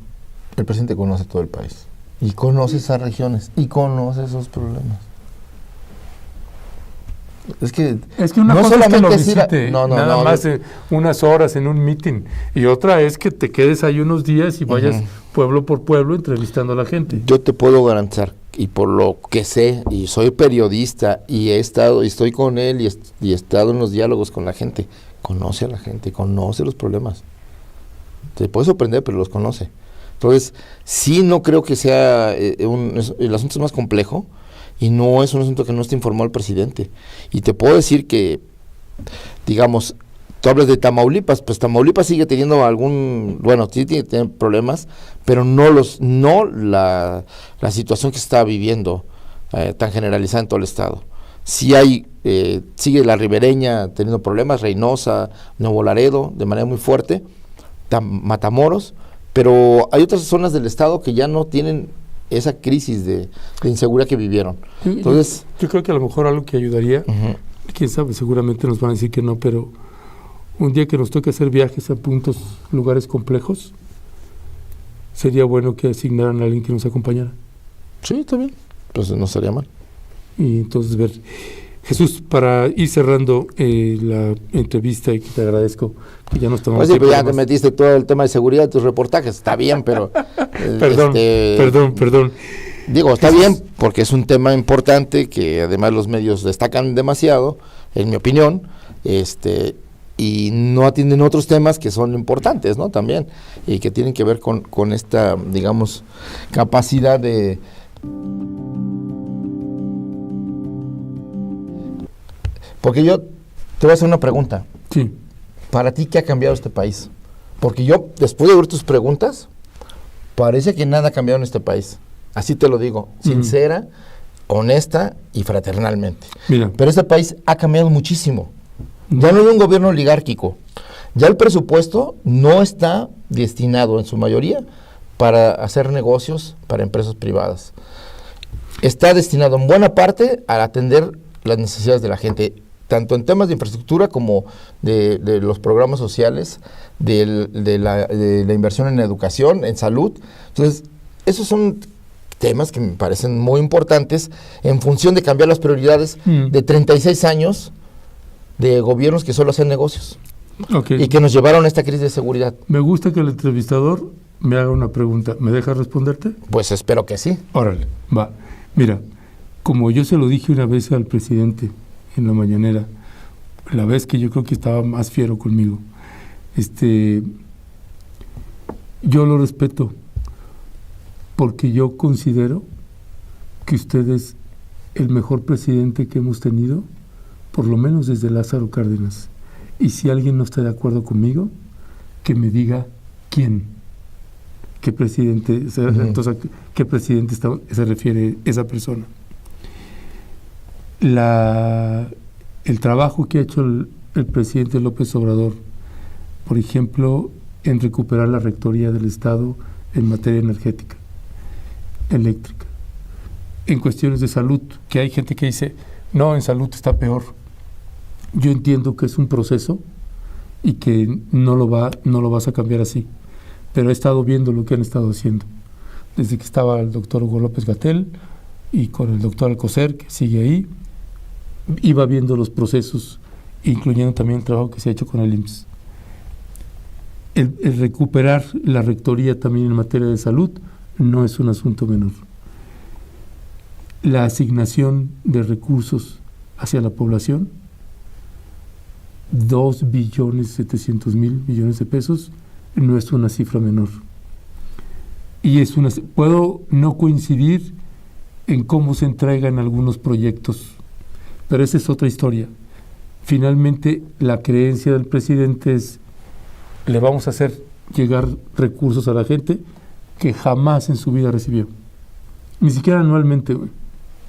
El presidente conoce todo el país y conoce esas regiones y conoce esos problemas. Es que una no cosa es que lo solamente es visite nada más unas horas en un meeting, y otra es que te quedes ahí unos días y vayas pueblo por pueblo entrevistando a la gente. Yo te puedo garantizar, y por lo que sé, y soy periodista, y estoy con él, y he estado en los diálogos con la gente, conoce a la gente, conoce los problemas. Te puede sorprender, pero los conoce. Entonces, sí, no creo que sea el asunto es más complejo, y no es un asunto que no esté informado el presidente. Y te puedo decir que, digamos, tú hablas de Tamaulipas, pues Tamaulipas sigue teniendo sí tiene problemas, pero no la situación que se está viviendo tan generalizada en todo el estado. Sí sigue la ribereña teniendo problemas, Reynosa, Nuevo Laredo, de manera muy fuerte, Matamoros, pero hay otras zonas del estado que ya no tienen esa crisis de inseguridad que vivieron. Entonces, yo creo que a lo mejor algo que ayudaría, quién sabe, seguramente nos van a decir que no, pero un día que nos toque hacer viajes a lugares complejos, sería bueno que asignaran a alguien que nos acompañara. Sí, está bien, pues no estaría mal. Y entonces ver, Jesús, para ir cerrando la entrevista, y que te agradezco que ya nos tomamos tiempo. Ya te metiste todo el tema de seguridad de tus reportajes, está bien, pero perdón. Digo, está bien porque es un tema importante que además los medios destacan demasiado, en mi opinión, y no atienden otros temas que son importantes, ¿no? También, y que tienen que ver con esta, digamos, capacidad de... Porque yo te voy a hacer una pregunta. Sí. ¿Para ti qué ha cambiado este país? Porque yo, después de ver tus preguntas, parece que nada ha cambiado en este país. Así te lo digo, sincera, honesta y fraternalmente. Mira. Pero este país ha cambiado muchísimo. Ya no hay un gobierno oligárquico. Ya el presupuesto no está destinado en su mayoría para hacer negocios para empresas privadas. Está destinado en buena parte a atender las necesidades de la gente, tanto en temas de infraestructura como de los programas sociales, de la inversión en educación, en salud. Entonces, esos son temas que me parecen muy importantes en función de cambiar las prioridades de 36 años de gobiernos que solo hacen negocios y que nos llevaron a esta crisis de seguridad. Me gusta que el entrevistador me haga una pregunta. ¿Me deja responderte? Pues espero que sí. Órale, va. Mira, como yo se lo dije una vez al presidente en la mañanera, la vez que yo creo que estaba más fiero conmigo, yo lo respeto porque yo considero que usted es el mejor presidente que hemos tenido, por lo menos desde Lázaro Cárdenas. Y si alguien no está de acuerdo conmigo, que me diga quién, qué presidente, entonces, qué presidente se refiere esa persona. El trabajo que ha hecho el presidente López Obrador, por ejemplo, en recuperar la rectoría del Estado en materia energética, eléctrica, en cuestiones de salud, que hay gente que dice, no, en salud está peor. Yo entiendo que es un proceso y que no lo vas a cambiar así, pero he estado viendo lo que han estado haciendo. Desde que estaba el doctor Hugo López-Gatell y con el doctor Alcocer, que sigue ahí, iba viendo los procesos, incluyendo también el trabajo que se ha hecho con el IMSS. El recuperar la rectoría también en materia de salud no es un asunto menor. La asignación de recursos hacia la población, 2.700.000.000.000 de pesos, no es una cifra menor. Y puedo no coincidir en cómo se entregan algunos proyectos, pero esa es otra historia. Finalmente, la creencia del presidente es, le vamos a hacer llegar recursos a la gente que jamás en su vida recibió, ni siquiera anualmente,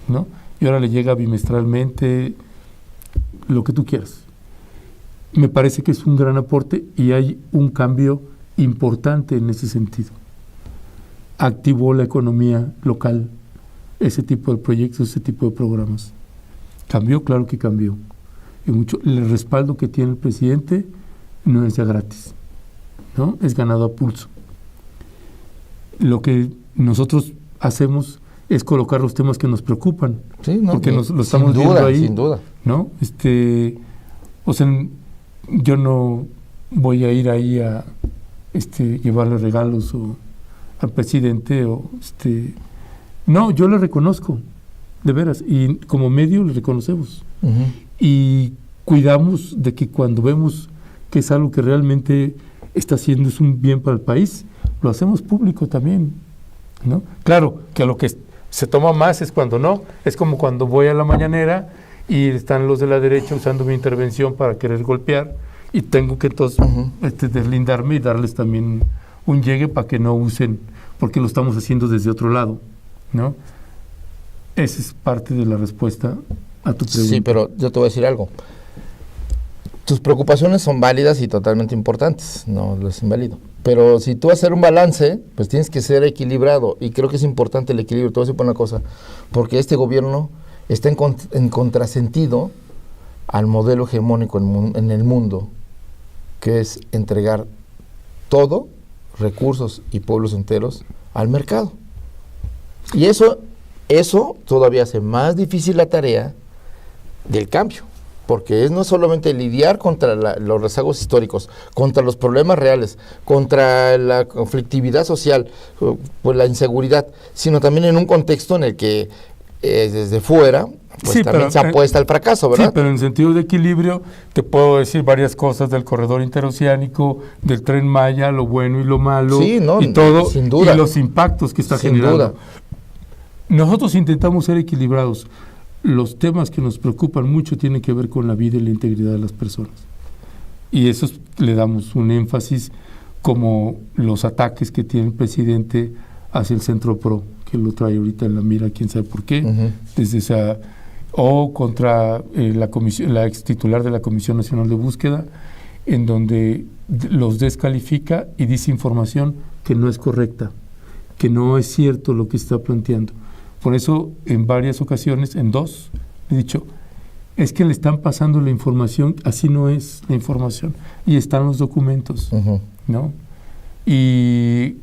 ¿no? Y ahora le llega bimestralmente, lo que tú quieras. Me parece que es un gran aporte y hay un cambio importante en ese sentido. Activó la economía local, ese tipo de proyectos, ese tipo de programas. ¿Cambió? Claro que cambió. Y mucho, el respaldo que tiene el presidente no es ya gratis, ¿no? Es ganado a pulso. Lo que nosotros hacemos es colocar los temas que nos preocupan, sí, no, porque lo estamos viendo ahí, sin duda, ¿no? O sea, yo no voy a ir ahí a llevarle regalos al presidente no, yo le reconozco, de veras, y como medio le reconocemos. Uh-huh. Y cuidamos de que cuando vemos que es algo que realmente está haciendo es un bien para el país, lo hacemos público también, ¿no? Claro que a lo que se toma más es cuando no, es como cuando voy a la mañanera y están los de la derecha usando mi intervención para querer golpear y tengo que entonces uh-huh. deslindarme y darles también un llegue para que no usen, porque lo estamos haciendo desde otro lado, ¿no? Esa es parte de la respuesta a tu pregunta. Sí, pero yo te voy a decir algo. Tus preocupaciones son válidas y totalmente importantes, no las invalido. Pero si tú vas a hacer un balance, pues tienes que ser equilibrado. Y creo que es importante el equilibrio. Te voy a decir por una cosa, porque este gobierno está en contrasentido al modelo hegemónico en el mundo, que es entregar todo, recursos y pueblos enteros, al mercado. Y eso todavía hace más difícil la tarea del cambio. Porque no solamente lidiar contra los rezagos históricos, contra los problemas reales, contra la conflictividad social, pues la inseguridad, sino también en un contexto en el que desde fuera pues sí, también se apuesta al fracaso, ¿verdad? Sí, pero en sentido de equilibrio te puedo decir varias cosas del corredor interoceánico, del Tren Maya, lo bueno y lo malo, sí, no, y todo, sin duda. Y los impactos que está sin generando. Duda. Nosotros intentamos ser equilibrados. Los temas que nos preocupan mucho tienen que ver con la vida y la integridad de las personas. Y eso le damos un énfasis, como los ataques que tiene el presidente hacia el Centro PRO, que lo trae ahorita en la mira, quién sabe por qué, uh-huh. desde esa, o contra la ex titular de la Comisión Nacional de Búsqueda, en donde los descalifica y dice información que no es correcta, que no es cierto lo que está planteando. Por eso, en varias ocasiones, en dos, he dicho, es que le están pasando la información, así no es la información, y están los documentos, uh-huh. ¿no? Y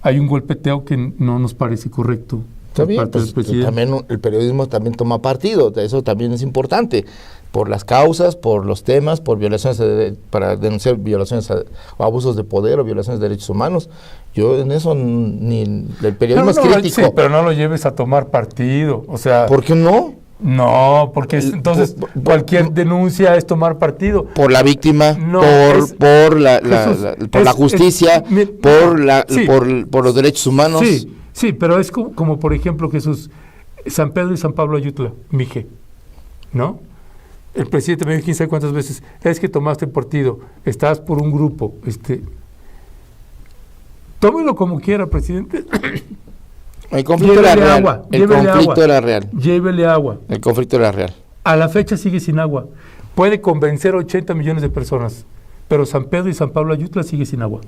hay un golpeteo que no nos parece correcto. Está bien, pues, también el periodismo también toma partido, eso también es importante, por las causas, por los temas, por violaciones, para denunciar violaciones o abusos de poder o violaciones de derechos humanos. Yo en eso ni el periodismo es crítico. Sí, pero no lo lleves a tomar partido, o sea... ¿Por qué no? No, porque entonces cualquier denuncia es tomar partido. Por la víctima, no, por la justicia, por los derechos humanos. Sí, pero es como por ejemplo, Jesús, San Pedro y San Pablo Ayutla, Mije, ¿no? El presidente me dijo quién sabe cuántas veces, es que tomaste partido, estás por un grupo, tómelo como quiera, presidente. El conflicto era real. Agua, el conflicto era real. Llévele agua. El conflicto era real. A la fecha sigue sin agua. Puede convencer a 80 millones de personas, pero San Pedro y San Pablo Ayutla sigue sin agua,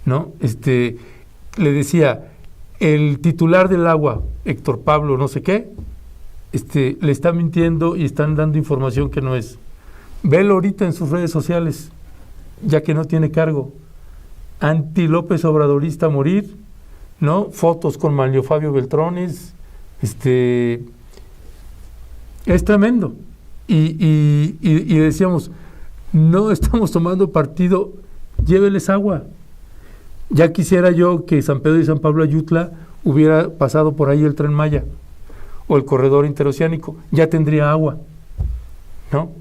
¿no? Le decía, el titular del agua, Héctor Pablo no sé qué, le está mintiendo y están dando información que no es. Velo ahorita en sus redes sociales, ya que no tiene cargo. Anti López Obradorista a morir, ¿no? Fotos con Manlio Fabio Beltrones, es tremendo. Y decíamos, no estamos tomando partido, lléveles agua. Ya quisiera yo que San Pedro y San Pablo Ayutla hubiera pasado por ahí el Tren Maya o el corredor interoceánico, ya tendría agua, ¿no?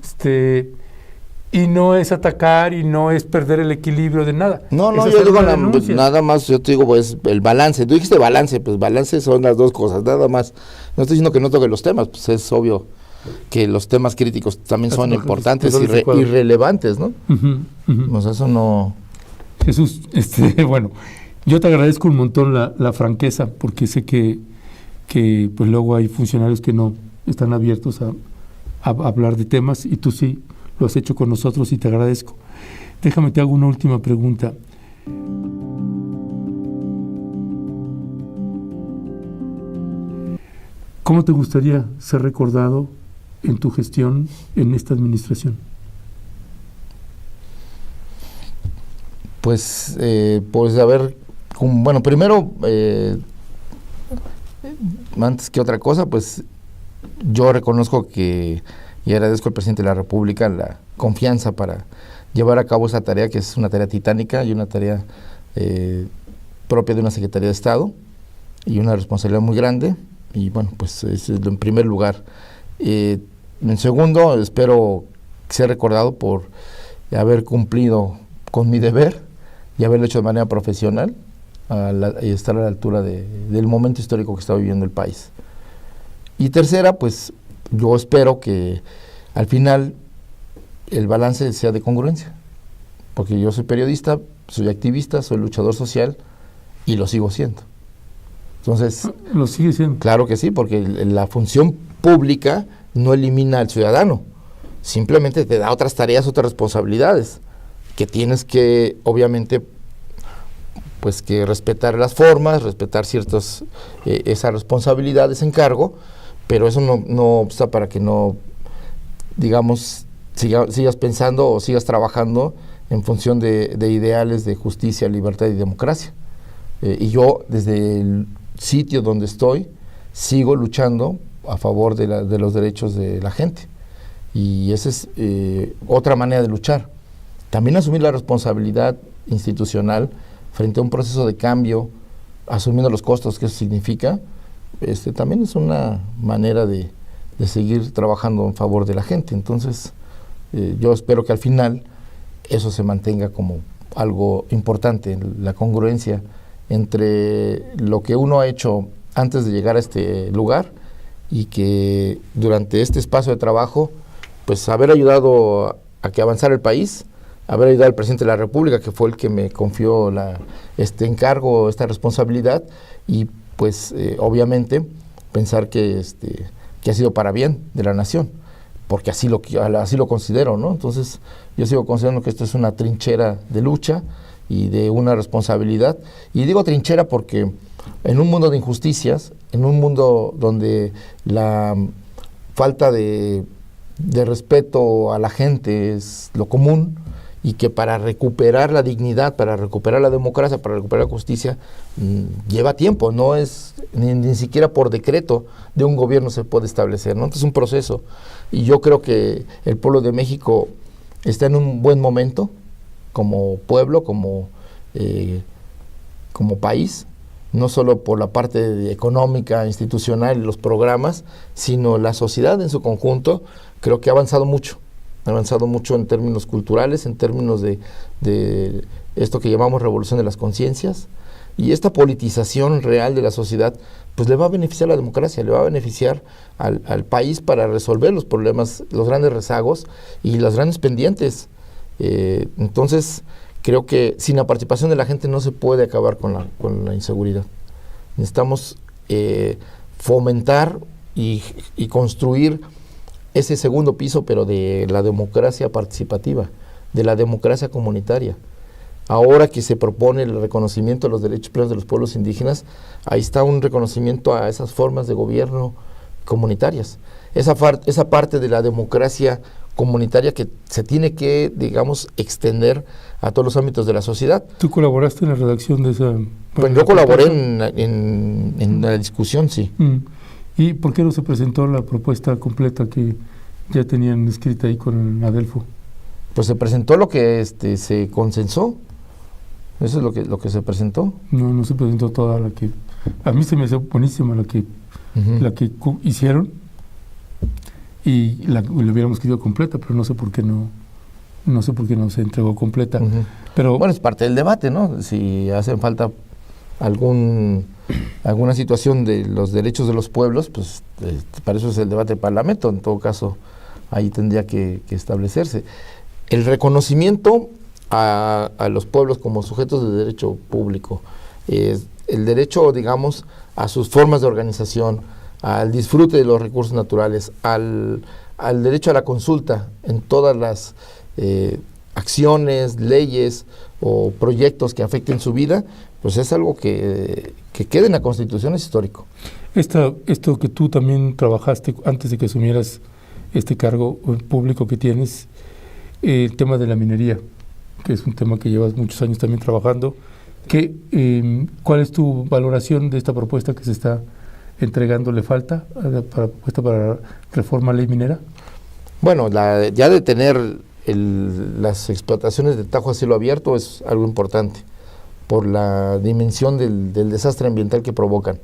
y no es atacar y no es perder el equilibrio de nada. No, Es yo hacer digo una denuncia. nada más, yo te digo, pues el balance. Tú dijiste balance, pues balance son las dos cosas, nada más. No estoy diciendo que no toque los temas, pues es obvio que los temas críticos también son importantes y relevantes, ¿no? Pues eso no... Jesús, bueno, yo te agradezco un montón la franqueza, porque sé que pues luego hay funcionarios que no están abiertos a hablar de temas, y tú sí lo has hecho con nosotros y te agradezco. Déjame, te hago una última pregunta. ¿Cómo te gustaría ser recordado en tu gestión en esta administración? Pues a ver, bueno, primero, antes que otra cosa, pues yo reconozco y agradezco al presidente de la República la confianza para llevar a cabo esa tarea, que es una tarea titánica y una tarea propia de una Secretaría de Estado y una responsabilidad muy grande. Y bueno, pues eso es en primer lugar. En segundo, espero ser recordado por haber cumplido con mi deber y haberlo hecho de manera profesional y estar a la altura del momento histórico que está viviendo el país. Y tercera, pues yo espero que al final el balance sea de congruencia, porque yo soy periodista, soy activista, soy luchador social y lo sigo siendo. Entonces, ¿lo sigue siendo? Claro que sí, porque la función pública no elimina al ciudadano, simplemente te da otras tareas, otras responsabilidades, que tienes que, obviamente, pues que respetar las formas, respetar esa responsabilidad, ese encargo, pero eso no obsta para que no, digamos, sigas pensando o sigas trabajando en función de ideales de justicia, libertad y democracia. Y yo, desde el sitio donde estoy, sigo luchando a favor de los derechos de la gente. Y esa es otra manera de luchar. También asumir la responsabilidad institucional frente a un proceso de cambio, asumiendo los costos que eso significa, también es una manera de seguir trabajando en favor de la gente. Entonces, yo espero que al final eso se mantenga como algo importante, la congruencia entre lo que uno ha hecho antes de llegar a este lugar y que durante este espacio de trabajo, pues haber ayudado a que avanzara el país, haber ayudado al presidente de la República, que fue el que me confió este encargo, esta responsabilidad, y pues obviamente pensar que ha sido para bien de la nación, porque así lo considero, ¿no? Entonces yo sigo considerando que esto es una trinchera de lucha y de una responsabilidad, y digo trinchera porque en un mundo de injusticias, en un mundo donde la falta de respeto a la gente es lo común, y que para recuperar la dignidad, para recuperar la democracia, para recuperar la justicia, lleva tiempo, no es ni siquiera por decreto de un gobierno se puede establecer, ¿no? Entonces es un proceso, y yo creo que el pueblo de México está en un buen momento, como pueblo, como país, no solo por la parte económica, institucional, los programas, sino la sociedad en su conjunto. Creo que ha avanzado mucho en términos culturales, en términos de esto que llamamos revolución de las conciencias, y esta politización real de la sociedad, pues le va a beneficiar a la democracia, le va a beneficiar al país para resolver los problemas, los grandes rezagos y las grandes pendientes. Entonces, creo que sin la participación de la gente no se puede acabar con la inseguridad. Necesitamos fomentar y construir ese segundo piso, pero de la democracia participativa, de la democracia comunitaria. Ahora que se propone el reconocimiento de los derechos plenos de los pueblos indígenas, ahí está un reconocimiento a esas formas de gobierno comunitarias. Esa parte de la democracia comunitaria que se tiene que, digamos, extender a todos los ámbitos de la sociedad. ¿Tú colaboraste en la redacción de esa? Pues yo colaboré en la discusión, sí. ¿Y por qué no se presentó la propuesta completa que ya tenían escrita ahí con Adelfo? Pues se presentó lo que se consensó. Eso es lo que se presentó. No se presentó toda la que... A mí se me hace buenísima la que hicieron, y la hubiéramos querido completa, pero no sé por qué no no sé por qué no se entregó completa. Pero bueno, es parte del debate, ¿no? Si hacen falta alguna situación de los derechos de los pueblos, pues para eso es el debate del Parlamento. En todo caso, ahí tendría que establecerse. El reconocimiento a los pueblos como sujetos de derecho público, el derecho, digamos, a sus formas de organización, al disfrute de los recursos naturales, al derecho a la consulta en todas las acciones, leyes o proyectos que afecten su vida, pues es algo que queda en la Constitución, es histórico. Esto que tú también trabajaste antes de que asumieras este cargo público que tienes, el tema de la minería, que es un tema que llevas muchos años también trabajando, ¿cuál es tu valoración de esta propuesta que se está entregando? ¿Le falta para propuesta para reforma ley minera? Bueno, ya de tener las explotaciones de Tajo a cielo abierto es algo importante por la dimensión del desastre ambiental que provocan.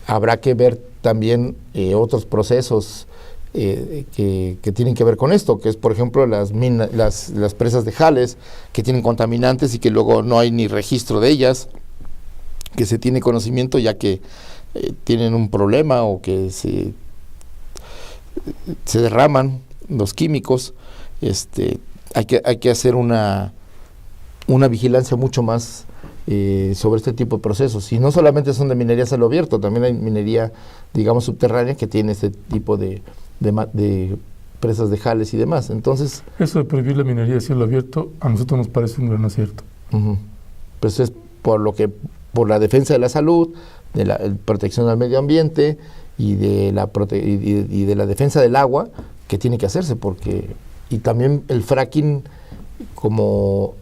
Habrá que ver también otros procesos que tienen que ver con esto, que es, por ejemplo, las presas de Jales, que tienen contaminantes y que luego no hay ni registro de ellas, que se tiene conocimiento ya que tienen un problema o que se derraman los químicos. Hay que hacer una vigilancia mucho más sobre este tipo de procesos. Y no solamente son de minería a cielo abierto, también hay minería, digamos, subterránea que tiene este tipo de presas de Jales y demás. Entonces, eso de prohibir la minería a cielo abierto a nosotros nos parece un gran acierto. Pues es por la defensa de la salud, de la protección al medio ambiente y de la defensa del agua que tiene que hacerse, y también el fracking, como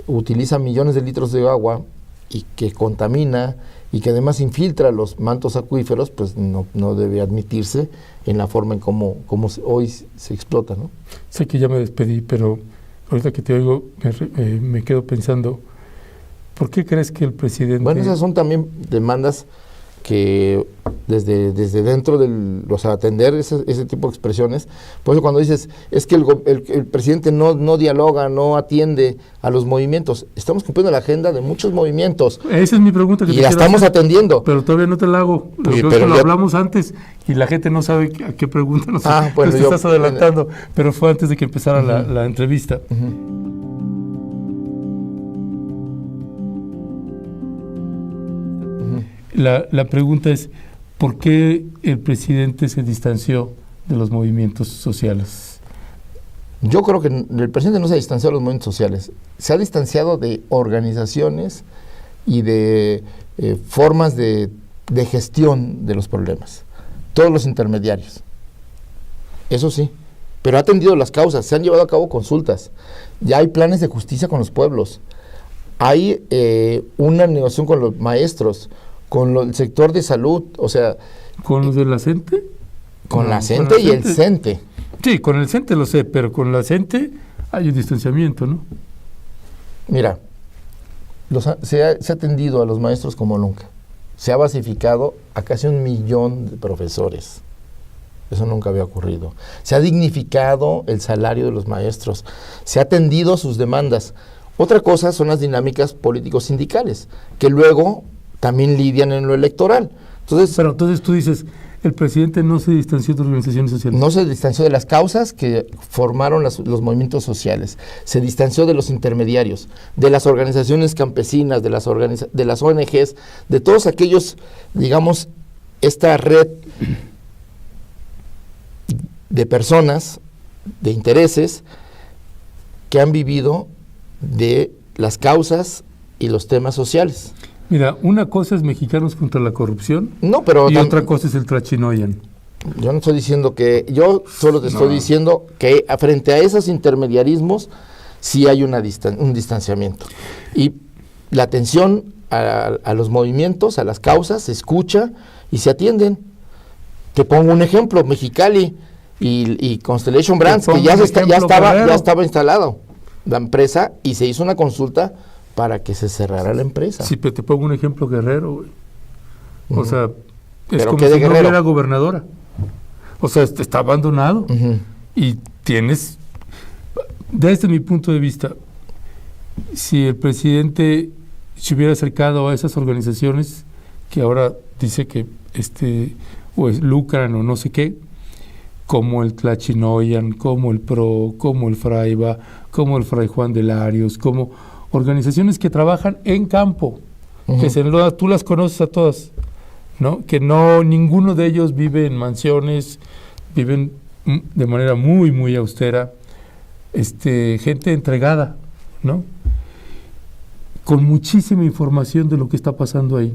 utiliza millones de litros de agua y que contamina y que además infiltra los mantos acuíferos, pues no debe admitirse en la forma en cómo hoy se explota, ¿no? Sé que ya me despedí, pero ahorita que te oigo me quedo pensando, ¿por qué crees que el presidente...? Bueno, esas son también demandas que desde dentro atender ese tipo de expresiones. Por eso cuando dices, es que el presidente no dialoga, no atiende a los movimientos, estamos cumpliendo la agenda de muchos movimientos. Esa es mi pregunta. Y la estamos atendiendo. Pero todavía no te la hago. Pero lo hablamos antes y la gente no sabe a qué pregunta nos estás adelantando, pero fue antes de que empezara la entrevista. La pregunta es, ¿por qué el presidente se distanció de los movimientos sociales? Yo creo que el presidente no se ha distanciado de los movimientos sociales, se ha distanciado de organizaciones y de formas de gestión de los problemas, todos los intermediarios, eso sí, pero ha atendido las causas, se han llevado a cabo consultas, ya hay planes de justicia con los pueblos, hay una negociación con los maestros, con el sector de salud, o sea... ¿Con los de la CENTE? Con la CENTE y el CENTE. Sí, con el CENTE lo sé, pero con la CENTE hay un distanciamiento, ¿no? Mira, se ha atendido a los maestros como nunca. Se ha basificado a casi 1 millón de profesores. Eso nunca había ocurrido. Se ha dignificado el salario de los maestros. Se ha atendido sus demandas. Otra cosa son las dinámicas políticos-sindicales, que luego también lidian en lo electoral. Entonces tú dices, el presidente no se distanció de organizaciones sociales. No se distanció de las causas que formaron los movimientos sociales, se distanció de los intermediarios, de las organizaciones campesinas, de las ONGs, de todos aquellos, digamos, esta red de personas, de intereses, que han vivido de las causas y los temas sociales. Mira, una cosa es Mexicanos contra la Corrupción y otra cosa es el Trachinoyan. Yo no estoy diciendo yo solo te estoy diciendo que frente a esos intermediarismos sí hay un distanciamiento. Y la atención a los movimientos, a las causas, se escucha y se atienden. Te pongo un ejemplo, Mexicali y Constellation Brands, que ya estaba instalado la empresa y se hizo una consulta para que se cerrara la empresa. Sí, pero te pongo un ejemplo, Guerrero, güey. O sea, es como si no hubiera gobernadora. O sea, está abandonado. Y tienes desde mi punto de vista, si el presidente se hubiera acercado a esas organizaciones que ahora dice que pues, lucran o no sé qué, como el Tlachinoyan, como el PRO, como el Fraiba, como el Fray Juan de Larios, como organizaciones que trabajan en campo, que tú las conoces a todas, ¿no? Que no, ninguno de ellos vive en mansiones, viven de manera muy, muy austera, gente entregada, ¿no? Con muchísima información de lo que está pasando ahí,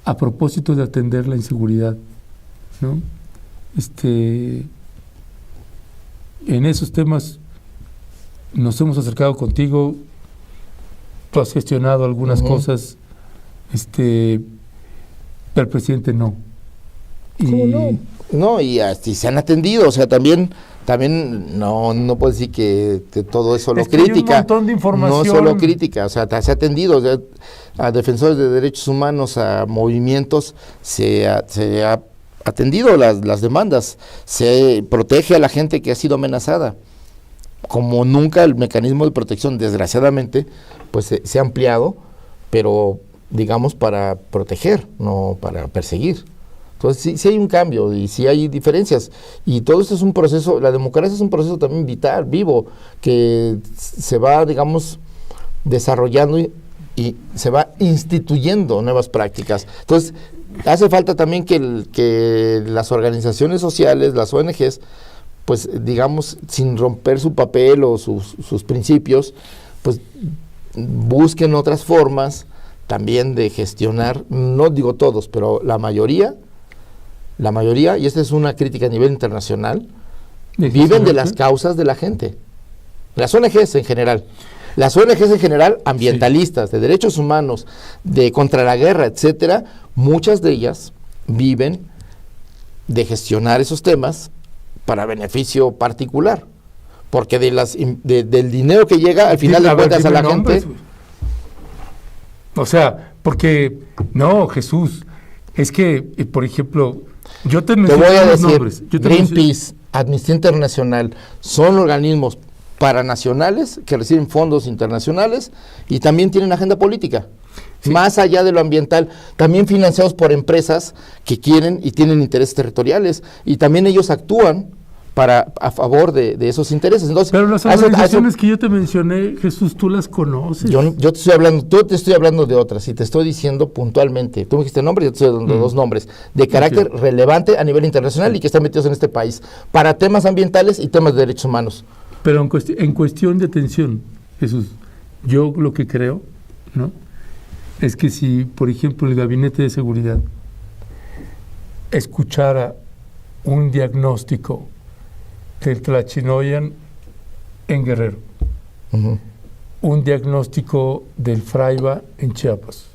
a propósito de atender la inseguridad, ¿no? En esos temas nos hemos acercado contigo, tú has gestionado algunas cosas, pero el presidente no. ¿Cómo no? No, y se han atendido, o sea, también no puedo decir que todo es solo crítica. Hay un montón de información. No solo crítica, o sea, se ha atendido, o sea, a defensores de derechos humanos, a movimientos, se ha atendido las demandas, se protege a la gente que ha sido amenazada. Como nunca el mecanismo de protección, desgraciadamente, pues se ha ampliado, pero digamos para proteger, no para perseguir. Entonces sí hay un cambio y sí hay diferencias, y todo esto es un proceso, la democracia es un proceso también vital, vivo, que se va, digamos, desarrollando y se va instituyendo nuevas prácticas. Entonces hace falta también que las organizaciones sociales, las ONGs, pues digamos, sin romper su papel o sus principios, pues busquen otras formas también de gestionar, no digo todos, pero la mayoría, y esta es una crítica a nivel internacional, viven de las causas de la gente. Las ONGs en general, ambientalistas, de derechos humanos, de contra la guerra, etcétera, muchas de ellas viven de gestionar esos temas para beneficio particular, porque del dinero que llega al final de cuentas a la gente. O sea, porque no, Jesús, es que por ejemplo, yo te voy a decir, nombres. Greenpeace, Amnistía Internacional son organismos paranacionales que reciben fondos internacionales y también tienen agenda política. Sí. Más allá de lo ambiental, también financiados por empresas que quieren y tienen intereses territoriales, y también ellos actúan a favor de esos intereses. Entonces, pero las organizaciones que yo te mencioné, Jesús, tú las conoces. Yo te estoy hablando de otras, y te estoy diciendo puntualmente, tú me dijiste nombres, yo te estoy dando dos nombres, de carácter relevante a nivel internacional y que están metidos en este país, para temas ambientales y temas de derechos humanos. Pero en cuestión de atención, Jesús, yo lo que creo, ¿no?, es que si, por ejemplo, el Gabinete de Seguridad escuchara un diagnóstico del Tlachinoyan en Guerrero, un diagnóstico del Fraiba en Chiapas,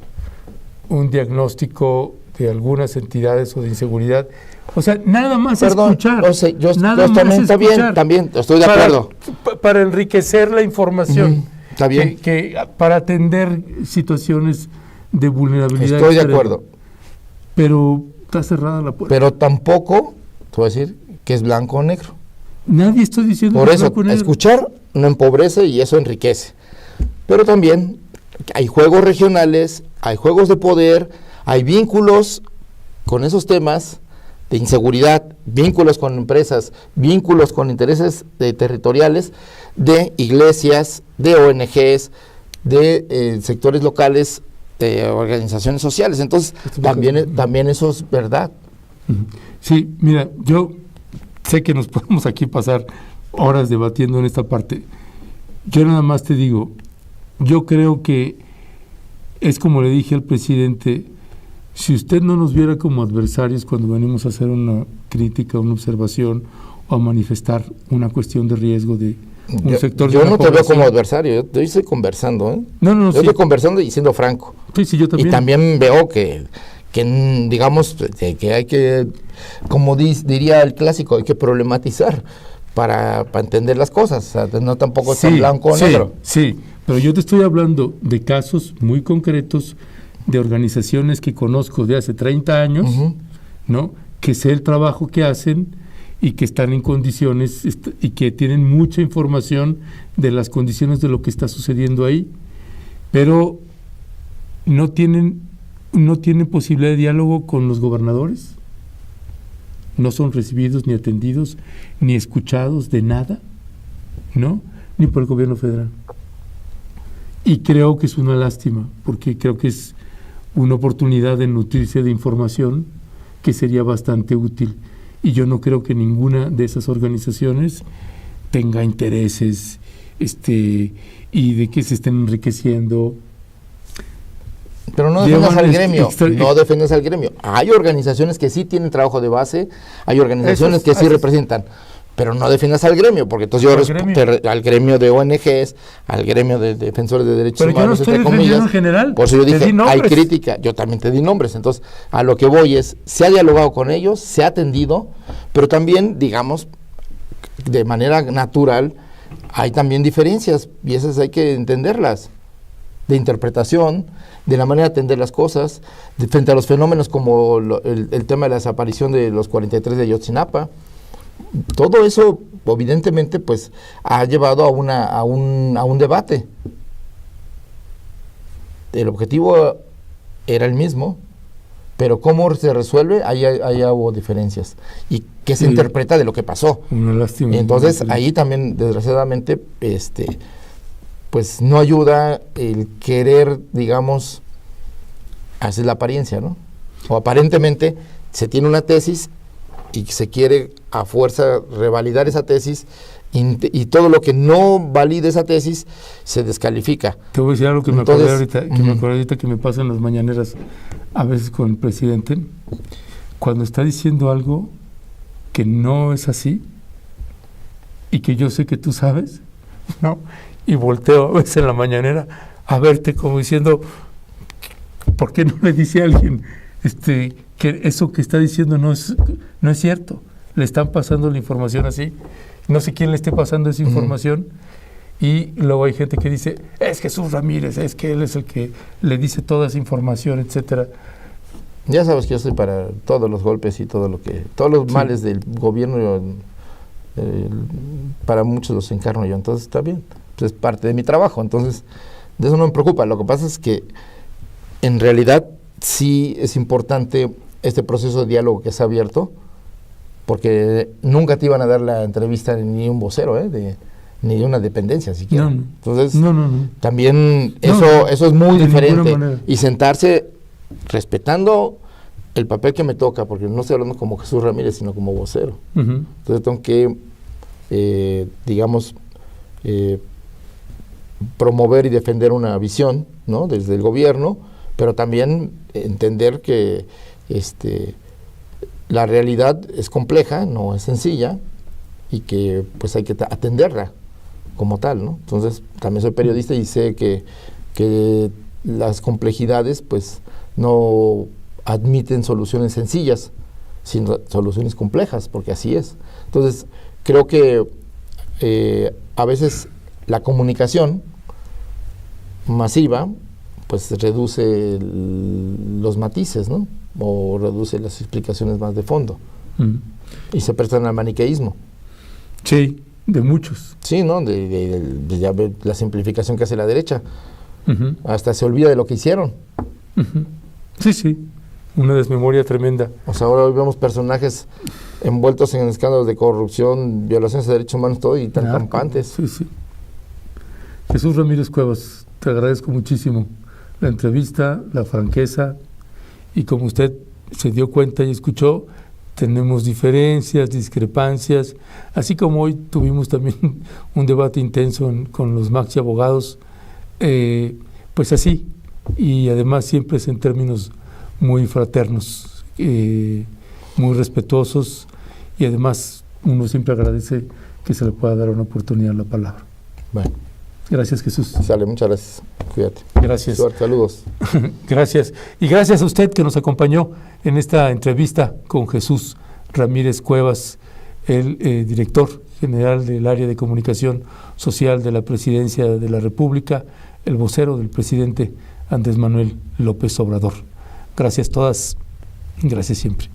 un diagnóstico de algunas entidades o de inseguridad, o sea, nada más escuchar. O sea, yo también está bien, también estoy de acuerdo. Para enriquecer la información. Está bien. Que para atender situaciones de vulnerabilidad. Estoy de acuerdo. Pero está cerrada la puerta. Pero tampoco, te voy a decir, que es blanco o negro. Nadie está diciendo por eso, escuchar no empobrece y eso enriquece. Pero también hay juegos regionales, hay juegos de poder, hay vínculos con esos temas de inseguridad, vínculos con empresas, vínculos con intereses territoriales de iglesias, de ONGs, de sectores locales, de organizaciones sociales. Entonces, también eso es verdad. Sí, mira, yo sé que nos podemos aquí pasar horas debatiendo en esta parte. Yo nada más te digo, yo creo que es como le dije al presidente, si usted no nos viera como adversarios cuando venimos a hacer una crítica, una observación o a manifestar una cuestión de riesgo de un sector de la población. Yo no te veo como adversario, yo estoy conversando, ¿eh? No, yo estoy conversando y siendo franco. Sí, yo también. Y también veo que digamos, que hay que, como diría el clásico, hay que problematizar para entender las cosas, o sea, no tampoco es tan blanco o negro. Sí, pero yo te estoy hablando de casos muy concretos de organizaciones que conozco de hace 30 años, ¿no?, que sé el trabajo que hacen y que están en condiciones y que tienen mucha información de las condiciones de lo que está sucediendo ahí, pero no tienen posibilidad de diálogo con los gobernadores, no son recibidos ni atendidos ni escuchados de nada, ¿no? Ni por el gobierno federal. Y creo que es una lástima, porque creo que es una oportunidad de nutrirse de información que sería bastante útil. Y yo no creo que ninguna de esas organizaciones tenga intereses y de que se estén enriqueciendo. Pero no defiendas al gremio, no defiendas al gremio. Hay organizaciones que sí tienen trabajo de base, hay organizaciones que sí representan, pero no defiendas al gremio, porque entonces yo al gremio de ONGs, al gremio de defensores de derechos humanos, pero yo no estoy defendiendo en general. Por eso yo dije, hay crítica, yo también te di nombres, entonces a lo que voy es, se ha dialogado con ellos, se ha atendido, pero también, digamos, de manera natural, hay también diferencias, y esas hay que entenderlas, de interpretación, de la manera de atender las cosas, frente a los fenómenos como el tema de la desaparición de los 43 de Ayotzinapa. Todo eso, evidentemente, pues, ha llevado a un debate. El objetivo era el mismo, pero cómo se resuelve, ahí hubo diferencias. Y qué se interpreta de lo que pasó. Una lástima. Y entonces, ahí también, desgraciadamente, pues no ayuda el querer, digamos, hacer la apariencia, ¿no? O aparentemente se tiene una tesis y se quiere a fuerza revalidar esa tesis y todo lo que no valide esa tesis se descalifica. Te voy a decir algo que me acordé ahorita, que me pasa en las mañaneras a veces con el presidente, cuando está diciendo algo que no es así y que yo sé que tú sabes, ¿no? Y volteo a veces en la mañanera a verte como diciendo, ¿por qué no le dice a alguien que eso que está diciendo no es cierto? Le están pasando la información así, no sé quién le esté pasando esa información, y luego hay gente que dice, es Jesús Ramírez, es que él es el que le dice toda esa información, etcétera. Ya sabes que yo estoy para todos los golpes y todos los males del gobierno, para muchos los encarno yo, entonces está bien. Es parte de mi trabajo, entonces de eso no me preocupa. Lo que pasa es que en realidad sí es importante este proceso de diálogo que se ha abierto, porque nunca te iban a dar la entrevista ni un vocero, ni de una dependencia siquiera. No. Entonces, no. también eso es muy diferente. Y sentarse respetando el papel que me toca, porque no estoy hablando como Jesús Ramírez, sino como vocero. Uh-huh. Entonces tengo que, digamos, promover y defender una visión, ¿no?, desde el gobierno, pero también entender que la realidad es compleja, no es sencilla, y que pues hay que atenderla como tal, ¿no? Entonces también soy periodista y sé que las complejidades pues no admiten soluciones sencillas, sino soluciones complejas, porque así es. Entonces creo que a veces la comunicación masiva pues reduce los matices, ¿no?, o reduce las explicaciones más de fondo, y se prestan al maniqueísmo. Sí, de muchos. Sí, ¿no?, de ya ve la simplificación que hace la derecha. Uh-huh. Hasta se olvida de lo que hicieron. Uh-huh. Sí, una desmemoria tremenda. O sea, ahora hoy vemos personajes envueltos en escándalos de corrupción, violaciones de derechos humanos, todo, y tan campantes. Sí. Jesús Ramírez Cuevas, te agradezco muchísimo la entrevista, la franqueza, y como usted se dio cuenta y escuchó, tenemos diferencias, discrepancias, así como hoy tuvimos también un debate intenso con los Maxi abogados, pues así, y además siempre es en términos muy fraternos, muy respetuosos, y además uno siempre agradece que se le pueda dar una oportunidad a la palabra. Bueno. Gracias, Jesús. Sale, muchas gracias. Cuídate. Gracias. Suerte, saludos. Gracias. Y gracias a usted que nos acompañó en esta entrevista con Jesús Ramírez Cuevas, el director general del área de comunicación social de la Presidencia de la República, el vocero del presidente Andrés Manuel López Obrador. Gracias todas, gracias siempre.